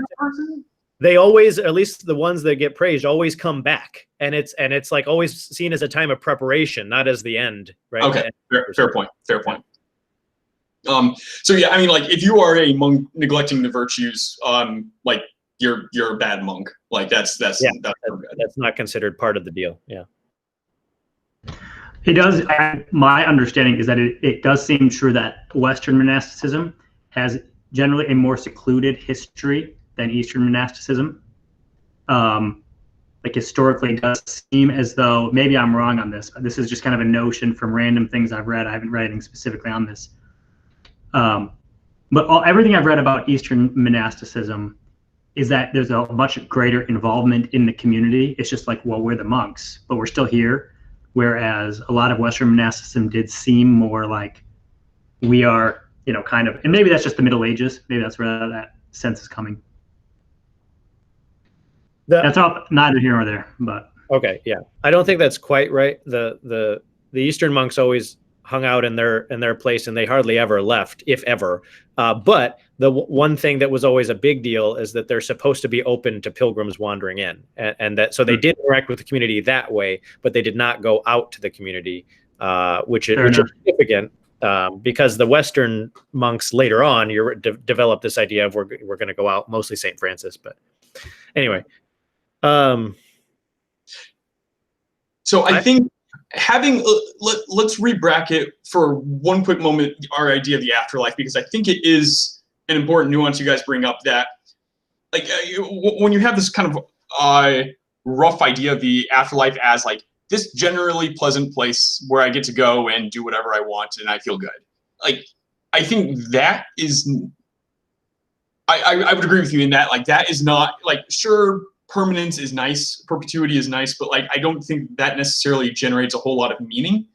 They always, at least the ones that get praised, always come back, and it's like always seen as a time of preparation, not as the end, right? Okay, fair point. So yeah, I mean, like if you are a monk neglecting the virtues, like you're a bad monk. Like that's not considered part of the deal. Yeah. It does. My understanding is that it does seem true that Western monasticism has generally a more secluded history than Eastern monasticism. Like historically, it does seem as though, maybe I'm wrong on this, but this is just kind of a notion from random things I've read. I haven't read anything specifically on this. But everything I've read about Eastern monasticism is that there's a much greater involvement in the community. It's just like, well, we're the monks, but we're still here. Whereas a lot of Western monasticism did seem more like we are, kind of, and maybe that's just the Middle Ages. Maybe that's where that sense is coming. That's all, neither here nor there, but. Okay, yeah. I don't think that's quite right. The Eastern monks always hung out in their place, and they hardly ever left, if ever. But the one thing that was always a big deal is that they're supposed to be open to pilgrims wandering in, and that so they did interact with the community that way, but they did not go out to the community, which is significant. Because the Western monks later on, developed this idea of we're going to go out, mostly St. Francis, but anyway. So I think let's re-bracket for one quick moment our idea of the afterlife, because I think it is an important nuance you guys bring up, that like when you have this kind of rough idea of the afterlife as like this generally pleasant place where I get to go and do whatever I want and I feel good. Like I think that is I would agree with you in that, like that is not like, sure, permanence is nice, perpetuity is nice, but like I don't think that necessarily generates a whole lot of meaning.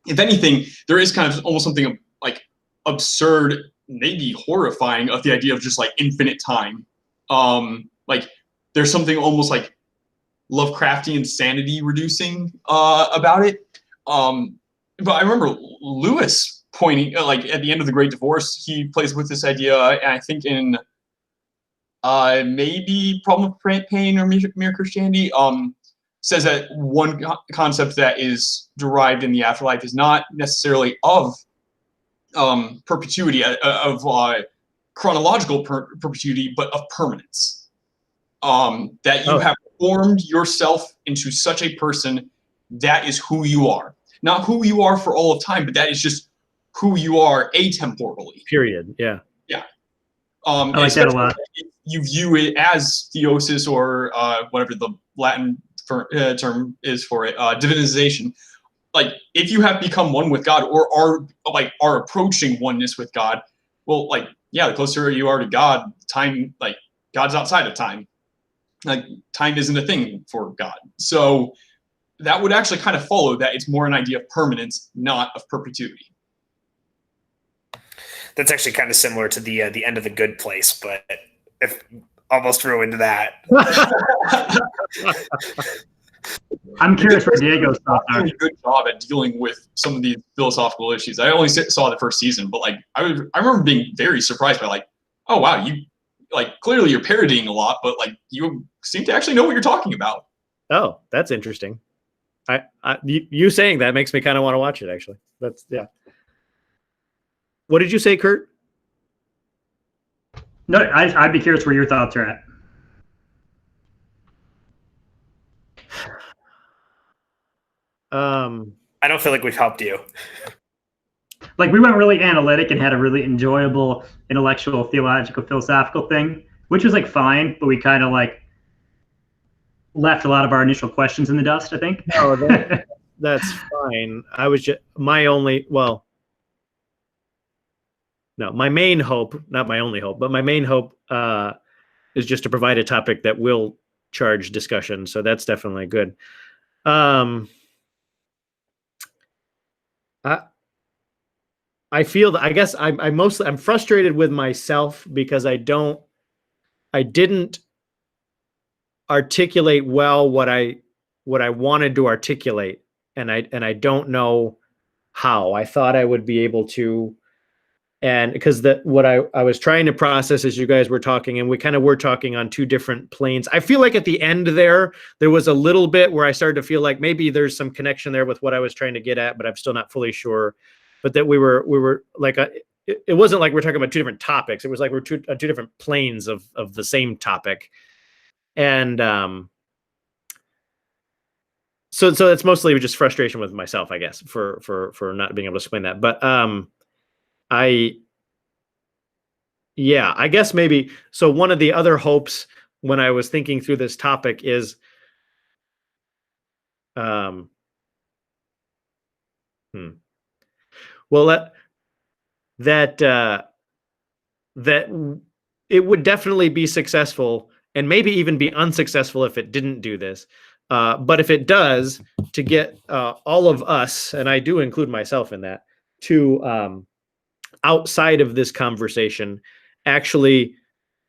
If anything, there is kind of almost something like absurd, maybe horrifying, of the idea of just like infinite time. Like there's something almost like Lovecraftian sanity reducing about it. But I remember Lewis pointing, like at the end of The Great Divorce, he plays with this idea, and I think in maybe Problem of Pain or Mere Christianity, says that one concept that is derived in the afterlife is not necessarily of perpetuity, of chronological perpetuity, but of permanence. That you have formed yourself into such a person that is who you are. Not who you are for all of time, but that is just who you are atemporally. Period. Yeah. Yeah. I like that a lot. You view it as theosis, or whatever the Latin term is for it, divinization. Like if you have become one with God, or are approaching oneness with God, well, like, yeah, the closer you are to God, time, like God's outside of time. Like time isn't a thing for God. So that would actually kind of follow that it's more an idea of permanence, not of perpetuity. That's actually kind of similar to the end of The Good Place, but if almost ruined that. I'm curious where Diego's thoughts are. Doing a good job at dealing with some of these philosophical issues. I only saw the first season, but like I remember being very surprised by like, oh wow, you like clearly you're parodying a lot, but like you seem to actually know what you're talking about. Oh, that's interesting. You saying that makes me kind of want to watch it, actually. That's, yeah. What did you say, Kurt? No, I'd be curious where your thoughts are at. I don't feel like we've helped you. Like we went really analytic and had a really enjoyable intellectual, theological, philosophical thing. which was like fine, but we kind of like left a lot of our initial questions in the dust, I think. No, that's fine. I was just my main hope, not my only hope, but my main hope is just to provide a topic that will charge discussion. So that's definitely good. I feel that I guess I'm frustrated with myself because I didn't articulate well what I wanted to articulate, and I don't know how. I thought I would be able to, and because what I was trying to process as you guys were talking, and we kind of were talking on two different planes. I feel like at the end there was a little bit where I started to feel like maybe there's some connection there with what I was trying to get at, but I'm still not fully sure. But that we were like it wasn't like we're talking about two different topics. It was like we're two different planes of the same topic, and so that's mostly just frustration with myself, I guess, for not being able to explain that. But I guess maybe so. One of the other hopes when I was thinking through this topic is well, that it would definitely be successful and maybe even be unsuccessful if it didn't do this. But if it does, to get all of us, and I do include myself in that, to outside of this conversation, actually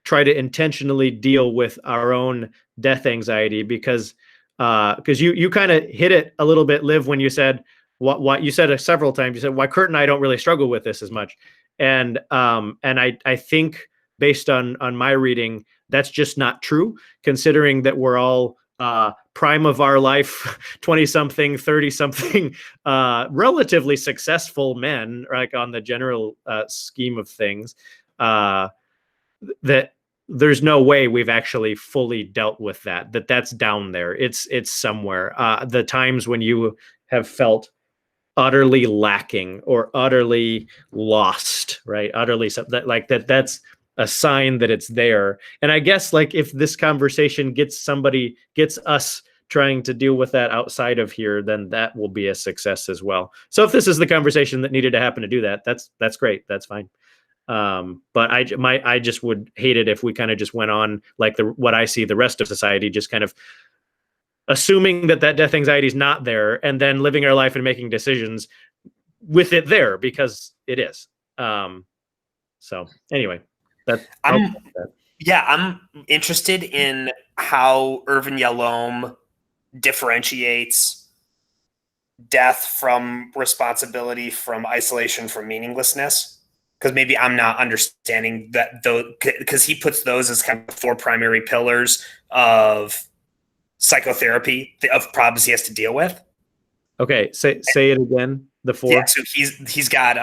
try to intentionally deal with our own death anxiety, because you kind of hit it a little bit, Liv, when you said what you said several times. You said, why Kurt and I don't really struggle with this as much. And I think based on my reading, that's just not true, considering that we're all prime of our life, 20 something, 30 something, relatively successful men, like on the general scheme of things, that there's no way we've actually fully dealt with that's down there. It's somewhere. The times when you have felt utterly lacking or utterly lost, right? Utterly like that's a sign that it's there. And I guess like if this conversation gets us trying to deal with that outside of here, then that will be a success as well. So if this is the conversation that needed to happen to do that, that's great. That's fine. But I just would hate it if we kind of just went on like what I see the rest of society just kind of assuming that death anxiety is not there, and then living our life and making decisions with it there because it is. So anyway, I'm interested in how Irvin Yalom differentiates death from responsibility, from isolation, from meaninglessness. Because maybe I'm not understanding that, though, because he puts those as kind of four primary pillars of psychotherapy, of problems he has to deal with. Okay, say it again. The four. Yeah, so he's got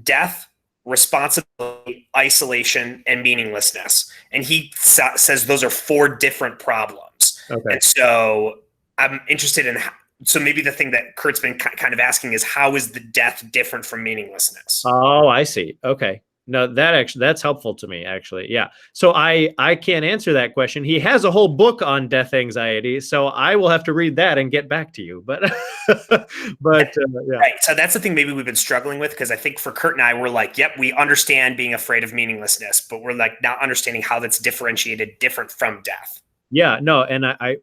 death, responsibility, isolation, and meaninglessness, and he says those are four different problems. Okay. And so I'm interested in so maybe the thing that Kurt's been kind of asking is, how is the death different from meaninglessness? Oh, I see. Okay. No, that's helpful to me, actually. Yeah. So I can't answer that question. He has a whole book on death anxiety, so I will have to read that and get back to you. But yeah. Right. So that's the thing maybe we've been struggling with, because I think for Kurt and I, we're like, yep, we understand being afraid of meaninglessness, but we're like not understanding how that's different from death. Yeah, no, and I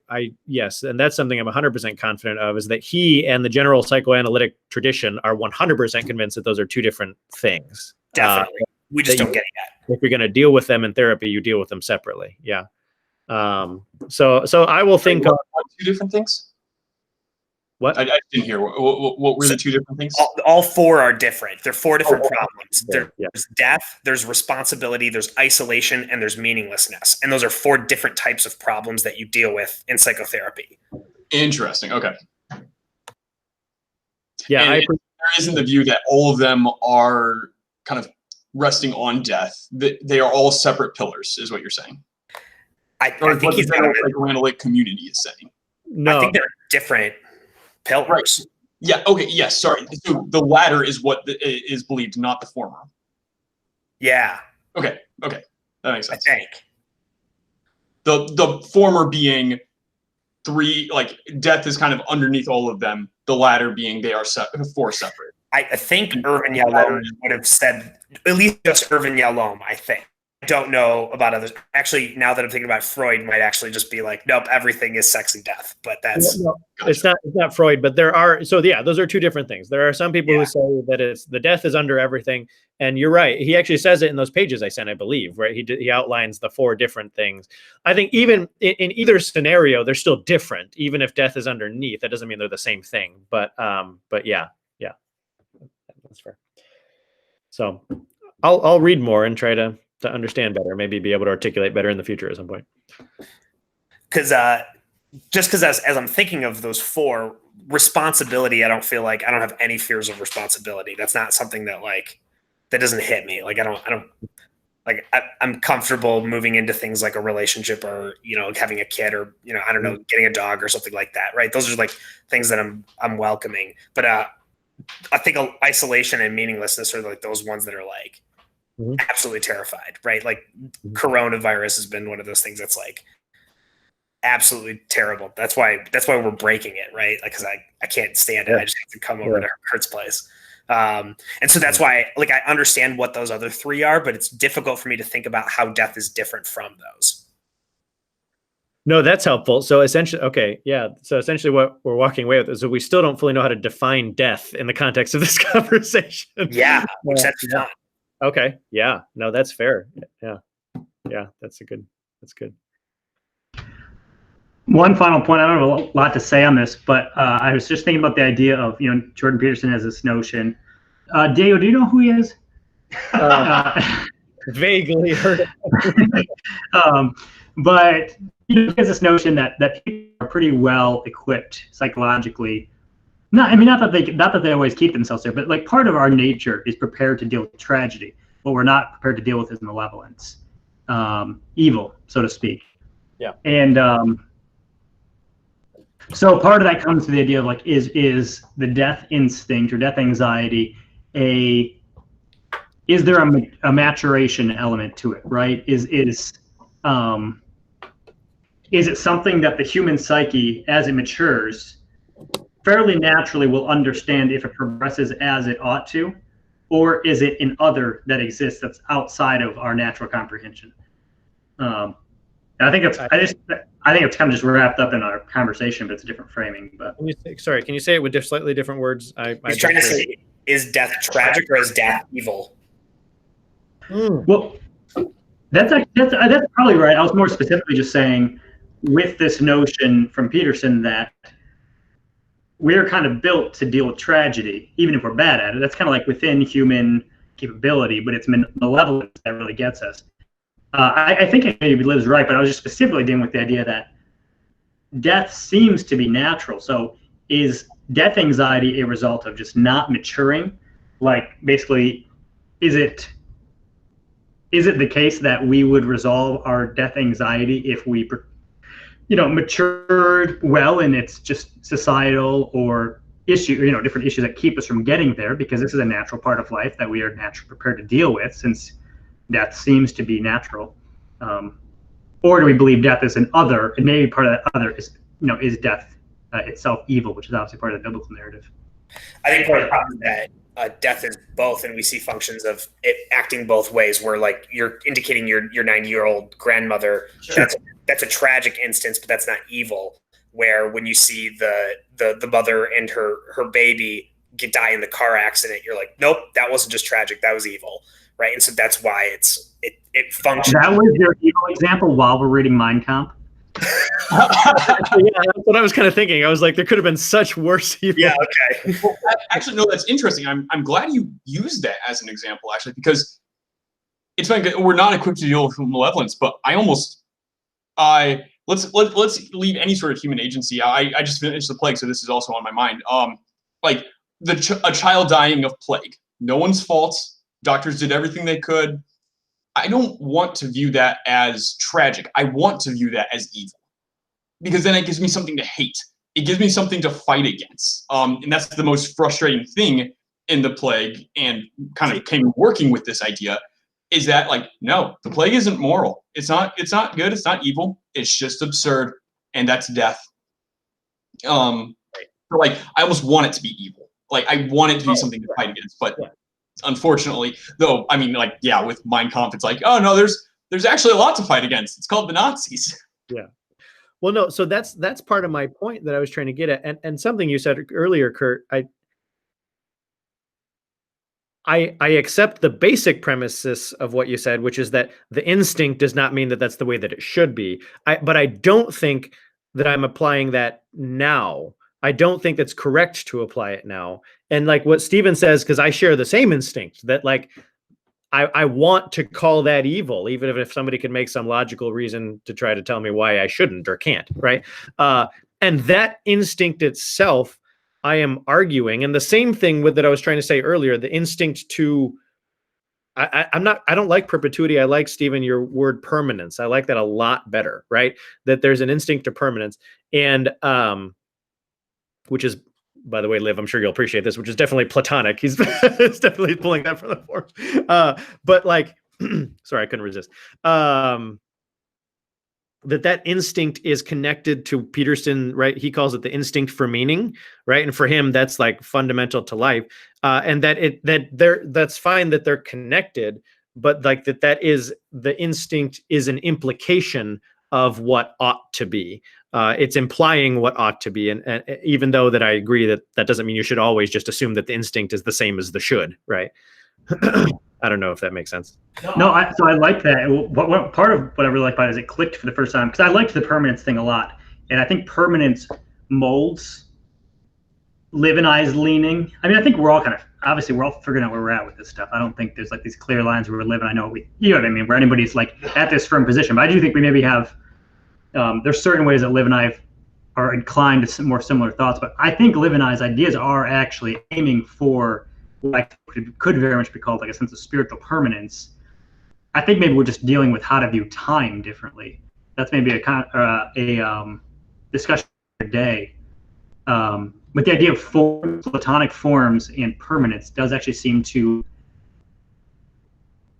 yes, and that's something I'm 100% confident of, is that he and the general psychoanalytic tradition are 100% convinced that those are two different things. Definitely. We just don't get it yet. If you're going to deal with them in therapy, you deal with them separately. Yeah. So I will think of two different things. What? I didn't hear. What were the two different things? All four are different. They're four different problems. Yeah. There's death, there's responsibility, there's isolation, and there's meaninglessness. And those are four different types of problems that you deal with in psychotherapy. Interesting. Okay. Yeah. There isn't the view that all of them are kind of resting on death. They are all separate pillars, is what you're saying. I think the general psychoanalytic community is saying. No. I think they're different pillars. Right. Yeah. Okay. Yes. Sorry. So the latter is what is believed, not the former. Yeah. Okay. That makes sense. I think. The former being like death is kind of underneath all of them. The latter being they are four separate. I think Irvin Yalom would have said, at least just Irvin Yalom, I think. I don't know about others. Actually, now that I'm thinking about Freud, might actually just be like, nope, everything is sex and death. But that's no, it's not Freud, but there are. So yeah, those are two different things. There are some people who say that it's the death is under everything, and you're right. He actually says it in those pages I sent, I believe. Right? He outlines the four different things. I think even in either scenario, they're still different. Even if death is underneath, that doesn't mean they're the same thing. But yeah, that's fair. So I'll read more and try to understand better, maybe be able to articulate better in the future at some point. Because as I'm thinking of those four, responsibility, I don't feel like I don't have any fears of responsibility. That's not something that that doesn't hit me. Like I don't like I'm comfortable moving into things like a relationship or having a kid or I don't know, getting a dog or something like that. Right? Those are like things that I'm welcoming. But I think isolation and meaninglessness are like those ones that are like absolutely terrified, right? Like coronavirus has been one of those things that's like absolutely terrible. That's why we're breaking it, right? Like, cause I can't stand it. I just have to come over to Kurt's place. And so that's why I understand what those other three are, but it's difficult for me to think about how death is different from those. No, that's helpful. So essentially, okay, yeah. So essentially what we're walking away with is that we still don't fully know how to define death in the context of this conversation. Yeah, which that's fun. Okay. Yeah. No, that's fair. Yeah. Yeah. That's good. One final point. I don't have a lot to say on this, but I was just thinking about the idea of, Jordan Peterson has this notion. Diego, do you know who he is? Vaguely heard of but he has this notion that people are pretty well equipped psychologically. Not that they always keep themselves there, but like part of our nature is prepared to deal with tragedy. What we're not prepared to deal with is malevolence, evil, so to speak. Yeah. And so part of that comes to the idea of like, is the death instinct or death anxiety is there a maturation element to it, right? Is it something that the human psyche, as it matures, fairly naturally will understand if it progresses as it ought to, or is it an other that exists that's outside of our natural comprehension? I think it's kind of just wrapped up in our conversation, but it's a different framing. But can you say it with slightly different words? He's trying to say, is death tragic or is death evil? Well, that's probably right. I was more specifically just saying, with this notion from Peterson that we're kind of built to deal with tragedy, even if we're bad at it. That's kind of like within human capability, but it's malevolence that really gets us. I think it maybe Liv's right, but I was just specifically dealing with the idea that death seems to be natural. So is death anxiety a result of just not maturing? Like basically, is it the case that we would resolve our death anxiety if we matured well, and it's just societal or different issues that keep us from getting there, because this is a natural part of life that we are naturally prepared to deal with, since death seems to be natural. Or do we believe death is an other, and maybe part of that other is death itself evil, which is obviously part of the biblical narrative? I think part of the problem is that death is both, and we see functions of it acting both ways, where like you're indicating your 90-year-old grandmother, sure. That's a tragic instance, but that's not evil. Where when you see the mother and her baby die in the car accident, you're like, nope, that wasn't just tragic, that was evil, right? And so that's why it functions. That was your evil example while we're reading Mein Kampf. Yeah, that's what I was kind of thinking. I was like, there could have been such worse evil. Yeah, okay. Well, actually, no, that's interesting. I'm glad you used that as an example, actually, because it's like we're not equipped to deal with malevolence, but let's leave any sort of human agency. I just finished the plague, so this is also on my mind. Like a child dying of plague, no one's fault. Doctors did everything they could. I don't want to view that as tragic. I want to view that as evil, because then it gives me something to hate. It gives me something to fight against. And that's the most frustrating thing in the plague, and kind of came working with this idea, is that like, no, the plague isn't moral. It's not good. It's not evil. It's just absurd. And that's death. Like, I almost want it to be evil. Like, I want it to be something to fight against. But unfortunately, though, I mean, like, yeah, with Mein Kampf, it's like, oh no, there's actually a lot to fight against. It's called the Nazis. Yeah. Well, no, so that's part of my point that I was trying to get at. And something you said earlier, Kurt, I accept the basic premises of what you said, which is that the instinct does not mean that that's the way that it should be. But I don't think that I'm applying that now. I don't think that's correct to apply it now. And like what Steven says, because I share the same instinct that like, I want to call that evil, even if somebody could make some logical reason to try to tell me why I shouldn't or can't, right? And that instinct itself, I am arguing, and the same thing with that I was trying to say earlier, the instinct to, I don't like perpetuity. I like, Stephen, your word permanence. I like that a lot better, right? That there's an instinct to permanence, and which is, by the way, Liv, I'm sure you'll appreciate this, which is definitely Platonic. He's definitely pulling that from the forms. But like, sorry, I couldn't resist. That instinct is connected to Peterson, right? He calls it the instinct for meaning, right? And for him, that's like fundamental to life. And that's fine that they're connected, but like that is, the instinct is an implication of what ought to be. It's implying what ought to be. And even though that I agree that doesn't mean you should always just assume that the instinct is the same as the should, right? I don't know if that makes sense. No, so I like that. What part of what I really like about it is it clicked for the first time, because I liked the permanence thing a lot. And I think permanence molds Liv and I's leaning. I mean, I think we're all obviously we're all figuring out where we're at with this stuff. I don't think there's like these clear lines where we're living. I know you know what I mean, where anybody's like at this firm position. But I do think we maybe have, there's certain ways that Liv and I are inclined to more similar thoughts. But I think Liv and I's ideas are actually aiming for what could very much be called like a sense of spiritual permanence. I think maybe we're just dealing with how to view time differently. That's maybe a discussion today. But the idea of Platonic forms and permanence does actually seem to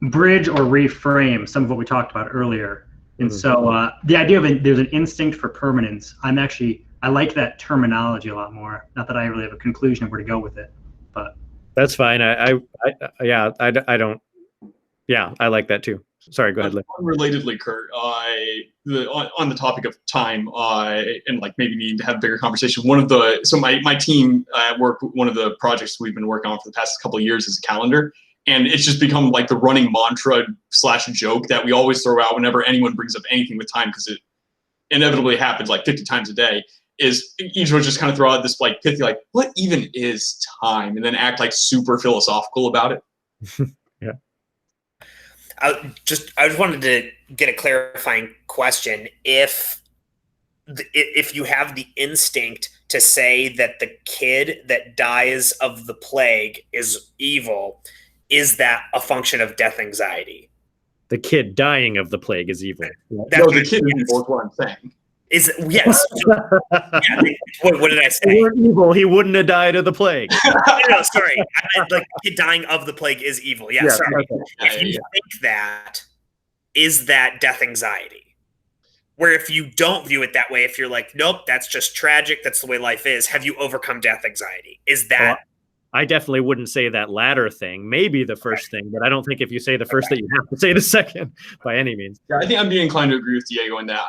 bridge or reframe some of what we talked about earlier. And so the idea of there's an instinct for permanence, I like that terminology a lot more. Not that I really have a conclusion of where to go with it, but that's fine. I don't. Yeah, I like that too. Sorry, go ahead. Unrelatedly, Kurt, on the topic of time, and like maybe needing to have a bigger conversation. My team at work, one of the projects we've been working on for the past couple of years is a calendar, and it's just become like the running mantra / joke that we always throw out whenever anyone brings up anything with time, because it inevitably happens like 50 times a day. Is each one just kind of throw out this like pithy, like, what even is time, and then act like super philosophical about it. Yeah. I just wanted to get a clarifying question. If you have the instinct to say that the kid that dies of the plague is evil, is that a function of death anxiety? The kid dying of the plague is evil. No, the kid is evil is what I'm saying. Yes. What did I say? Evil. He wouldn't have died of the plague. No, sorry. I meant like kid dying of the plague is evil. Yeah, sorry. Okay. If you think that, is that death anxiety? Where if you don't view it that way, if you're like, nope, that's just tragic, that's the way life is, have you overcome death anxiety? Is that... Well, I definitely wouldn't say that latter thing. Maybe the first thing, but I don't think if you say the first that you have to say the second by any means. Yeah, I think I'm being inclined to agree with Diego in that.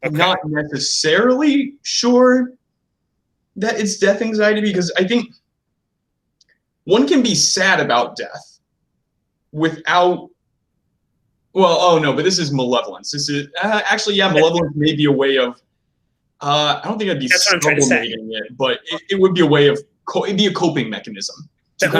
I'm not necessarily sure that it's death anxiety, because I think one can be sad about death without, but this is malevolence. This is malevolence may be a way of, I don't think I'd be sublimating it, but it would be a way of, it'd be a coping mechanism. That's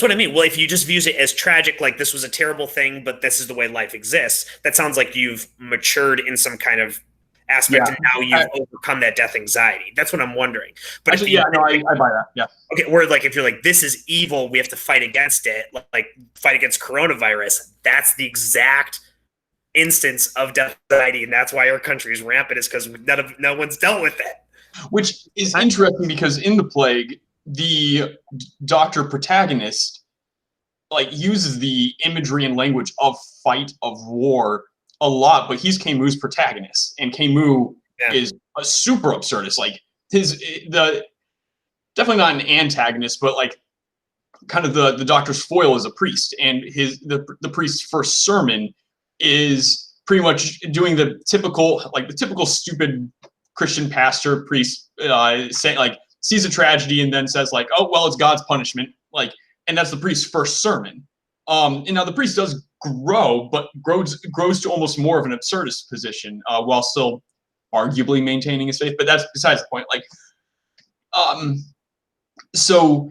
what I mean. Well, if you just view it as tragic, like this was a terrible thing, but this is the way life exists, that sounds like you've matured in some kind of aspect, and now you've overcome that death anxiety. That's what I'm wondering. But actually, I buy that. Yeah. Okay, where like if you're like, this is evil, we have to fight against it, like fight against coronavirus. That's the exact instance of death anxiety, and that's why our country is rampant. Is because no one's dealt with it. Which is interesting, because in the plague, the doctor protagonist like uses the imagery and language of fight, of war a lot, but he's Camus' protagonist, and Camus is a super absurdist. Like definitely not an antagonist, but like kind of the doctor's foil is a priest, and the priest's first sermon is pretty much doing the typical stupid Christian pastor priest saying, like, sees a tragedy and then says like, oh well, it's God's punishment, like, and that's the priest's first sermon. And now the priest does grow, but grows to almost more of an absurdist position, while still arguably maintaining his faith. But that's besides the point. Like, so,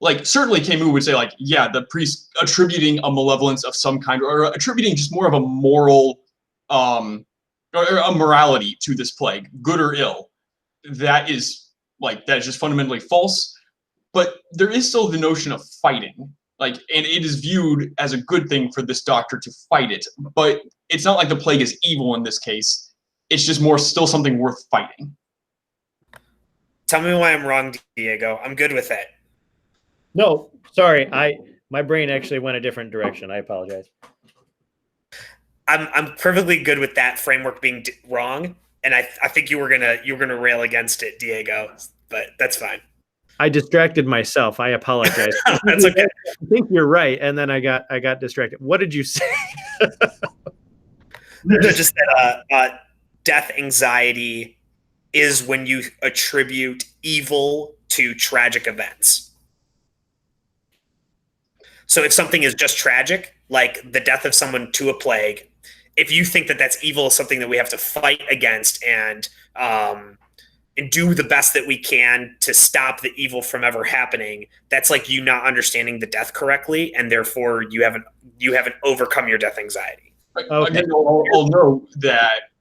like, certainly Camus would say, like, yeah, the priest attributing a malevolence of some kind, or attributing just more of a moral, or a morality to this plague, good or ill, that is just fundamentally false. But there is still the notion of fighting, like, and it is viewed as a good thing for this doctor to fight it. But it's not like the plague is evil in this case. It's just more still something worth fighting. Tell me why I'm wrong, Diego. I'm good with it. No, sorry. My brain actually went a different direction. I apologize. I'm perfectly good with that framework being wrong, and I think you were gonna rail against it, Diego. But that's fine. I distracted myself. I apologize. That's okay. I think you're right, and then I got distracted. What did you say? Just that death anxiety is when you attribute evil to tragic events. So if something is just tragic, like the death of someone to a plague, if you think that that's evil, something that we have to fight against and do the best that we can to stop the evil from ever happening, that's like you not understanding the death correctly, and therefore you haven't overcome your death anxiety. Okay. Again, I'll know that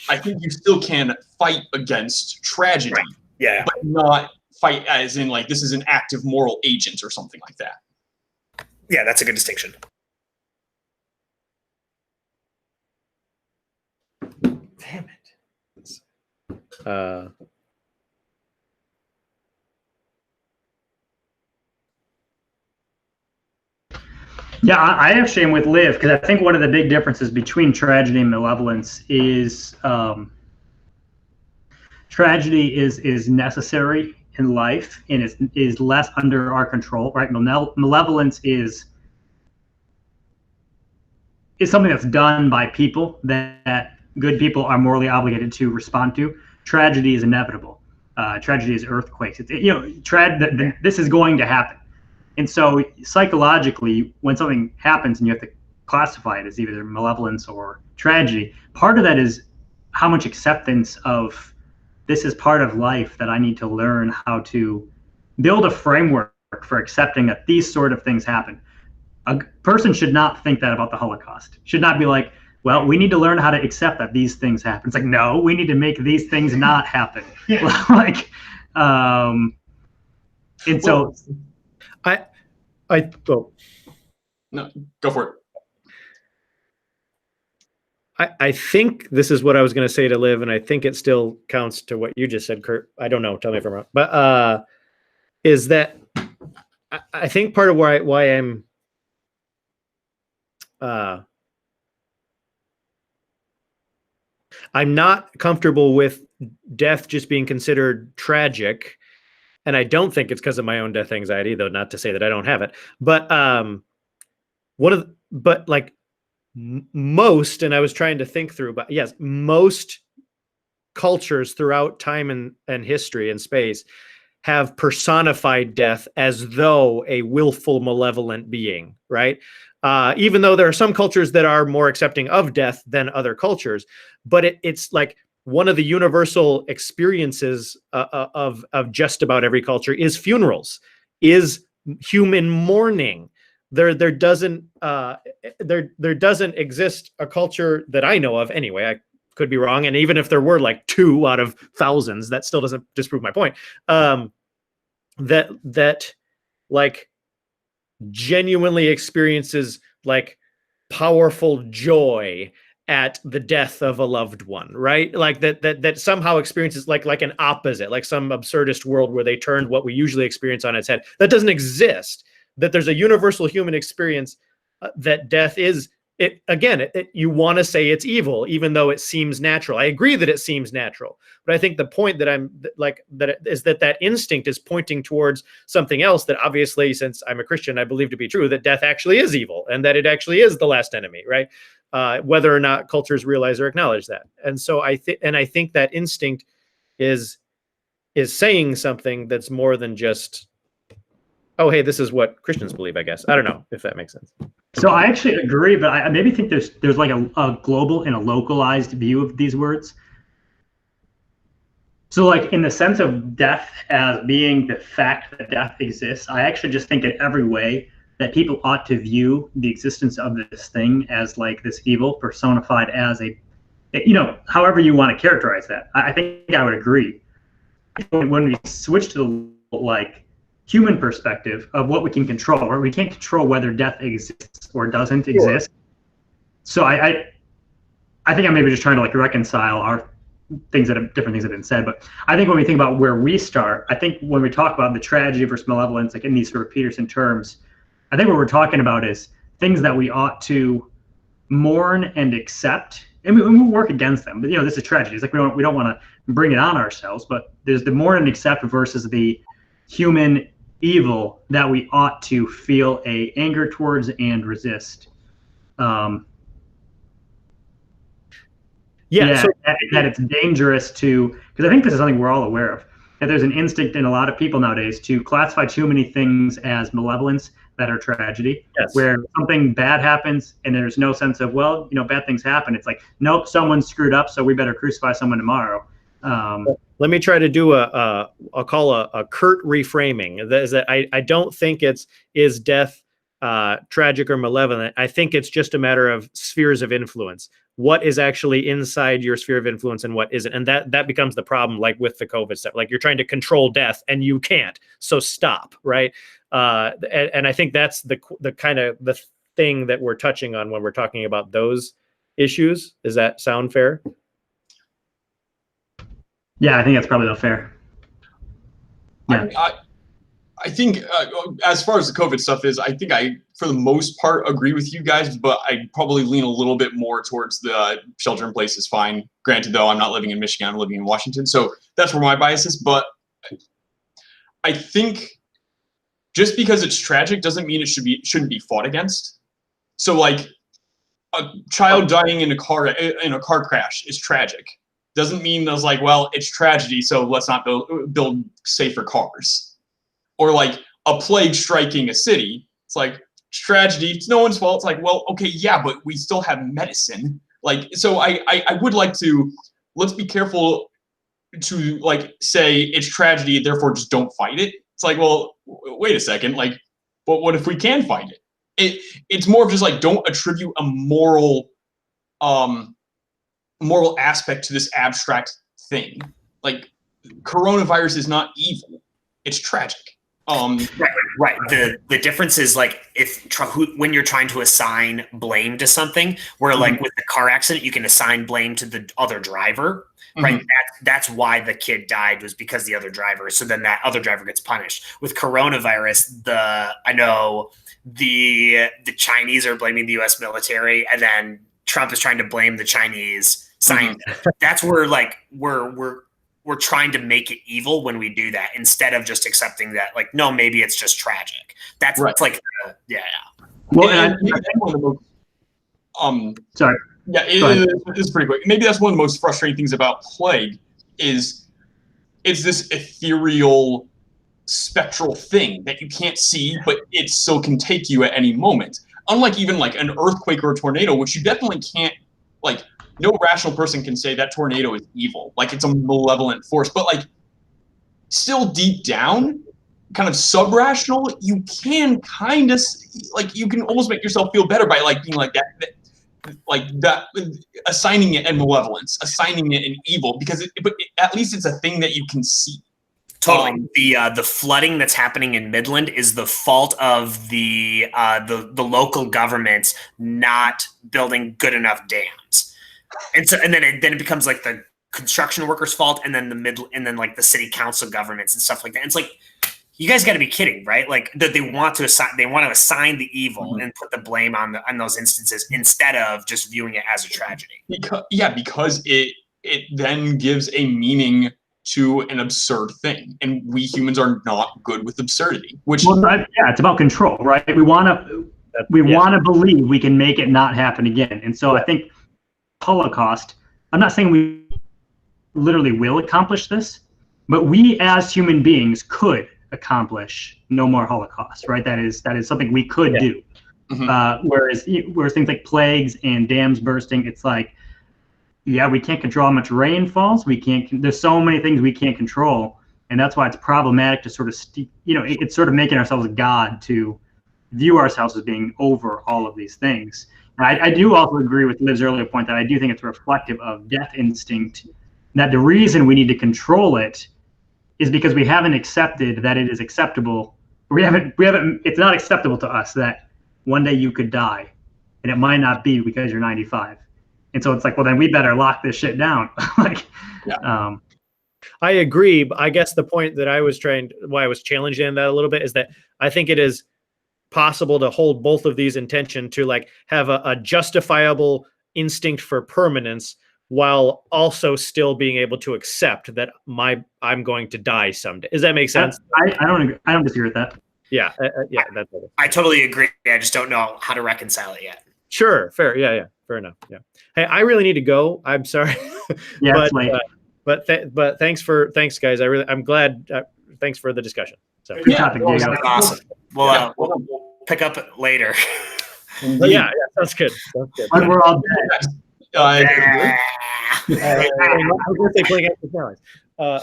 I think you still can fight against tragedy, right. Yeah, but not fight as in like this is an active moral agent or something like that. Yeah, that's a good distinction. Damn it. Yeah, I actually am with Liv, because I think one of the big differences between tragedy and malevolence is tragedy is necessary in life and is less under our control, right? Malevolence is something that's done by people that good people are morally obligated to respond to. Tragedy is inevitable. Tragedy is earthquakes. This is going to happen. And so psychologically, when something happens and you have to classify it as either malevolence or tragedy, part of that is how much acceptance of this is part of life, that I need to learn how to build a framework for accepting that these sort of things happen. A person should not think that about the Holocaust. Should not be like, well, we need to learn how to accept that these things happen. It's like, no, we need to make these things not happen. And so No, go for it. I think this is what I was going to say to Liv, and I think it still counts to what you just said, Kurt. I don't know. Tell me if I'm wrong. But is that I think part of why I'm not comfortable with death just being considered tragic. And I don't think it's because of my own death anxiety, though, not to say that I don't have it. But most, and I was trying to think through, but yes, most cultures throughout time and history and space have personified death as though a willful, malevolent being, right? Even though there are some cultures that are more accepting of death than other cultures, but it's like one of the universal experiences of just about every culture is funerals, is human mourning. There doesn't exist a culture that I know of anyway. I could be wrong, and even if there were like 2 out of thousands, that still doesn't disprove my point. That like genuinely experiences like powerful joy at the death of a loved one, right? Like that somehow experiences like an opposite, like some absurdist world where they turned what we usually experience on its head. That doesn't exist. that there's a universal human experience that death is. You want to say it's evil, even though it seems natural. I agree that it seems natural, but I think the point that is that instinct is pointing towards something else that obviously, since I'm a Christian, I believe to be true, that death actually is evil and that it actually is the last enemy, right? Whether or not cultures realize or acknowledge that. And so I think that instinct is saying something that's more than just, oh, hey, this is what Christians believe, I guess. I don't know if that makes sense. So I actually agree, but I maybe think there's like a global and a localized view of these words. So like in the sense of death as being the fact that death exists, I actually just think in every way that people ought to view the existence of this thing as like this evil personified as however you want to characterize that. I think I would agree. When we switch to the like human perspective of what we can control, or we can't control whether death exists or doesn't exist. So I think I'm maybe just trying to like reconcile our different things that have been said. But I think when we think about where we start, I think when we talk about the tragedy versus malevolence, like in these sort of Peterson terms, I think what we're talking about is things that we ought to mourn and accept, and we work against them. But this is tragedy. It's like we don't want to bring it on ourselves. But there's the mourn and accept versus the human evil that we ought to feel a anger towards and resist. So that it's dangerous to, because I think this is something we're all aware of, that there's an instinct in a lot of people nowadays to classify too many things as malevolence that are tragedy. Yes. Where something bad happens and there's no sense of, bad things happen. It's like, nope, someone screwed up, so we better crucify someone tomorrow. Let me try to do I'll call a curt reframing. That is that I don't think is death tragic or malevolent. I think it's just a matter of spheres of influence. What is actually inside your sphere of influence and what isn't, and that becomes the problem. Like with the COVID stuff, like you're trying to control death and you can't, so stop, right? And I think that's the kind of the thing that we're touching on when we're talking about those issues. Does that sound fair? Yeah, I think that's probably fair. Yeah. I think as far as the COVID stuff is, I think I, for the most part, agree with you guys, but I probably lean a little bit more towards the shelter in place is fine. Granted, though, I'm not living in Michigan, I'm living in Washington, so that's where my bias is. But I think just because it's tragic doesn't mean it shouldn't be fought against. So, like, a child dying in a car crash is tragic. Doesn't mean I was like, well, it's tragedy, so let's not build safer cars. Or like a plague striking a city. It's like, it's tragedy, it's no one's fault. It's like, well, okay, yeah, but we still have medicine. Like, so I would like to, let's be careful to like say it's tragedy, therefore just don't fight it. It's like, well, wait a second, like, but what if we can fight it? It's more of just like, don't attribute a moral aspect to this abstract thing. Like, coronavirus is not evil, it's tragic. Right. The difference is like when you're trying to assign blame to something, where like with the car accident, you can assign blame to the other driver, right? That's why the kid died, was because the other driver. So then that other driver gets punished. With coronavirus, I know the Chinese are blaming the U.S. military, and then Trump is trying to blame the Chinese scientists. That's where like we're trying to make it evil when we do that, instead of just accepting that, like, no, maybe it's just tragic. That's right. Like, yeah. Well, and maybe that's one of the most, sorry. Yeah, it's pretty quick. Maybe that's one of the most frustrating things about plague is it's this ethereal, spectral thing that you can't see, but it still can take you at any moment. Unlike even like an earthquake or a tornado, which you definitely can't, like, no rational person can say that tornado is evil. Like, it's a malevolent force. But, like, still deep down, kind of sub-rational, you can kind of, like, you can almost make yourself feel better by, like, being like that, assigning it a malevolence, assigning it an evil, because at least it's a thing that you can see. Totally. The flooding that's happening in Midland is the fault of the local government not building good enough dams. And so, and then it becomes like the construction workers' fault, and then like the city council governments and stuff like that. And it's like, you guys got to be kidding, right? Like that they want to assign the evil and put the blame on those instances instead of just viewing it as a tragedy. Because it then gives a meaning to an absurd thing, and we humans are not good with absurdity. It's about control, right? We want to believe we can make it not happen again, and so I think Holocaust. I'm not saying we literally will accomplish this, but we as human beings could accomplish no more Holocaust, right? That is something we could do. Whereas things like plagues and dams bursting, it's like, we can't control how much rain falls. There's so many things we can't control, and that's why it's problematic to sort of, it's sort of making ourselves a god to view ourselves as being over all of these things. And I do also agree with Liv's earlier point that I do think it's reflective of death instinct, that the reason we need to control it is because we haven't accepted that it is acceptable. It's not acceptable to us that one day you could die, and it might not be because you're 95. And so it's like, well, then we better lock this shit down. I agree, but I guess the point that why I was challenged in that a little bit is that I think it is possible to hold both of these in tension, to like have a justifiable instinct for permanence while also still being able to accept that I'm going to die someday. Does that make sense? I don't agree. I don't disagree with that. Yeah, that's it. I totally agree. I just don't know how to reconcile it yet. Sure, fair. Yeah, fair enough. Yeah. Hey, I really need to go. I'm sorry. Yeah, but thanks guys. I'm glad. Thanks for the discussion. So good topic. Awesome. We'll pick up later. Yeah, sounds good. When we're all dead. I was going to say playing Xbox Challenge.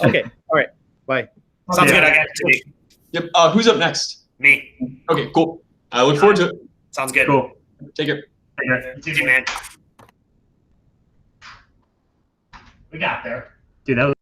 Okay. All right. Bye. Sounds good. I got it to me. Yep. Who's up next? Me. Okay, cool. I look forward to it. Sounds good. Cool. Take care. See you, man. We got there. Dude, that was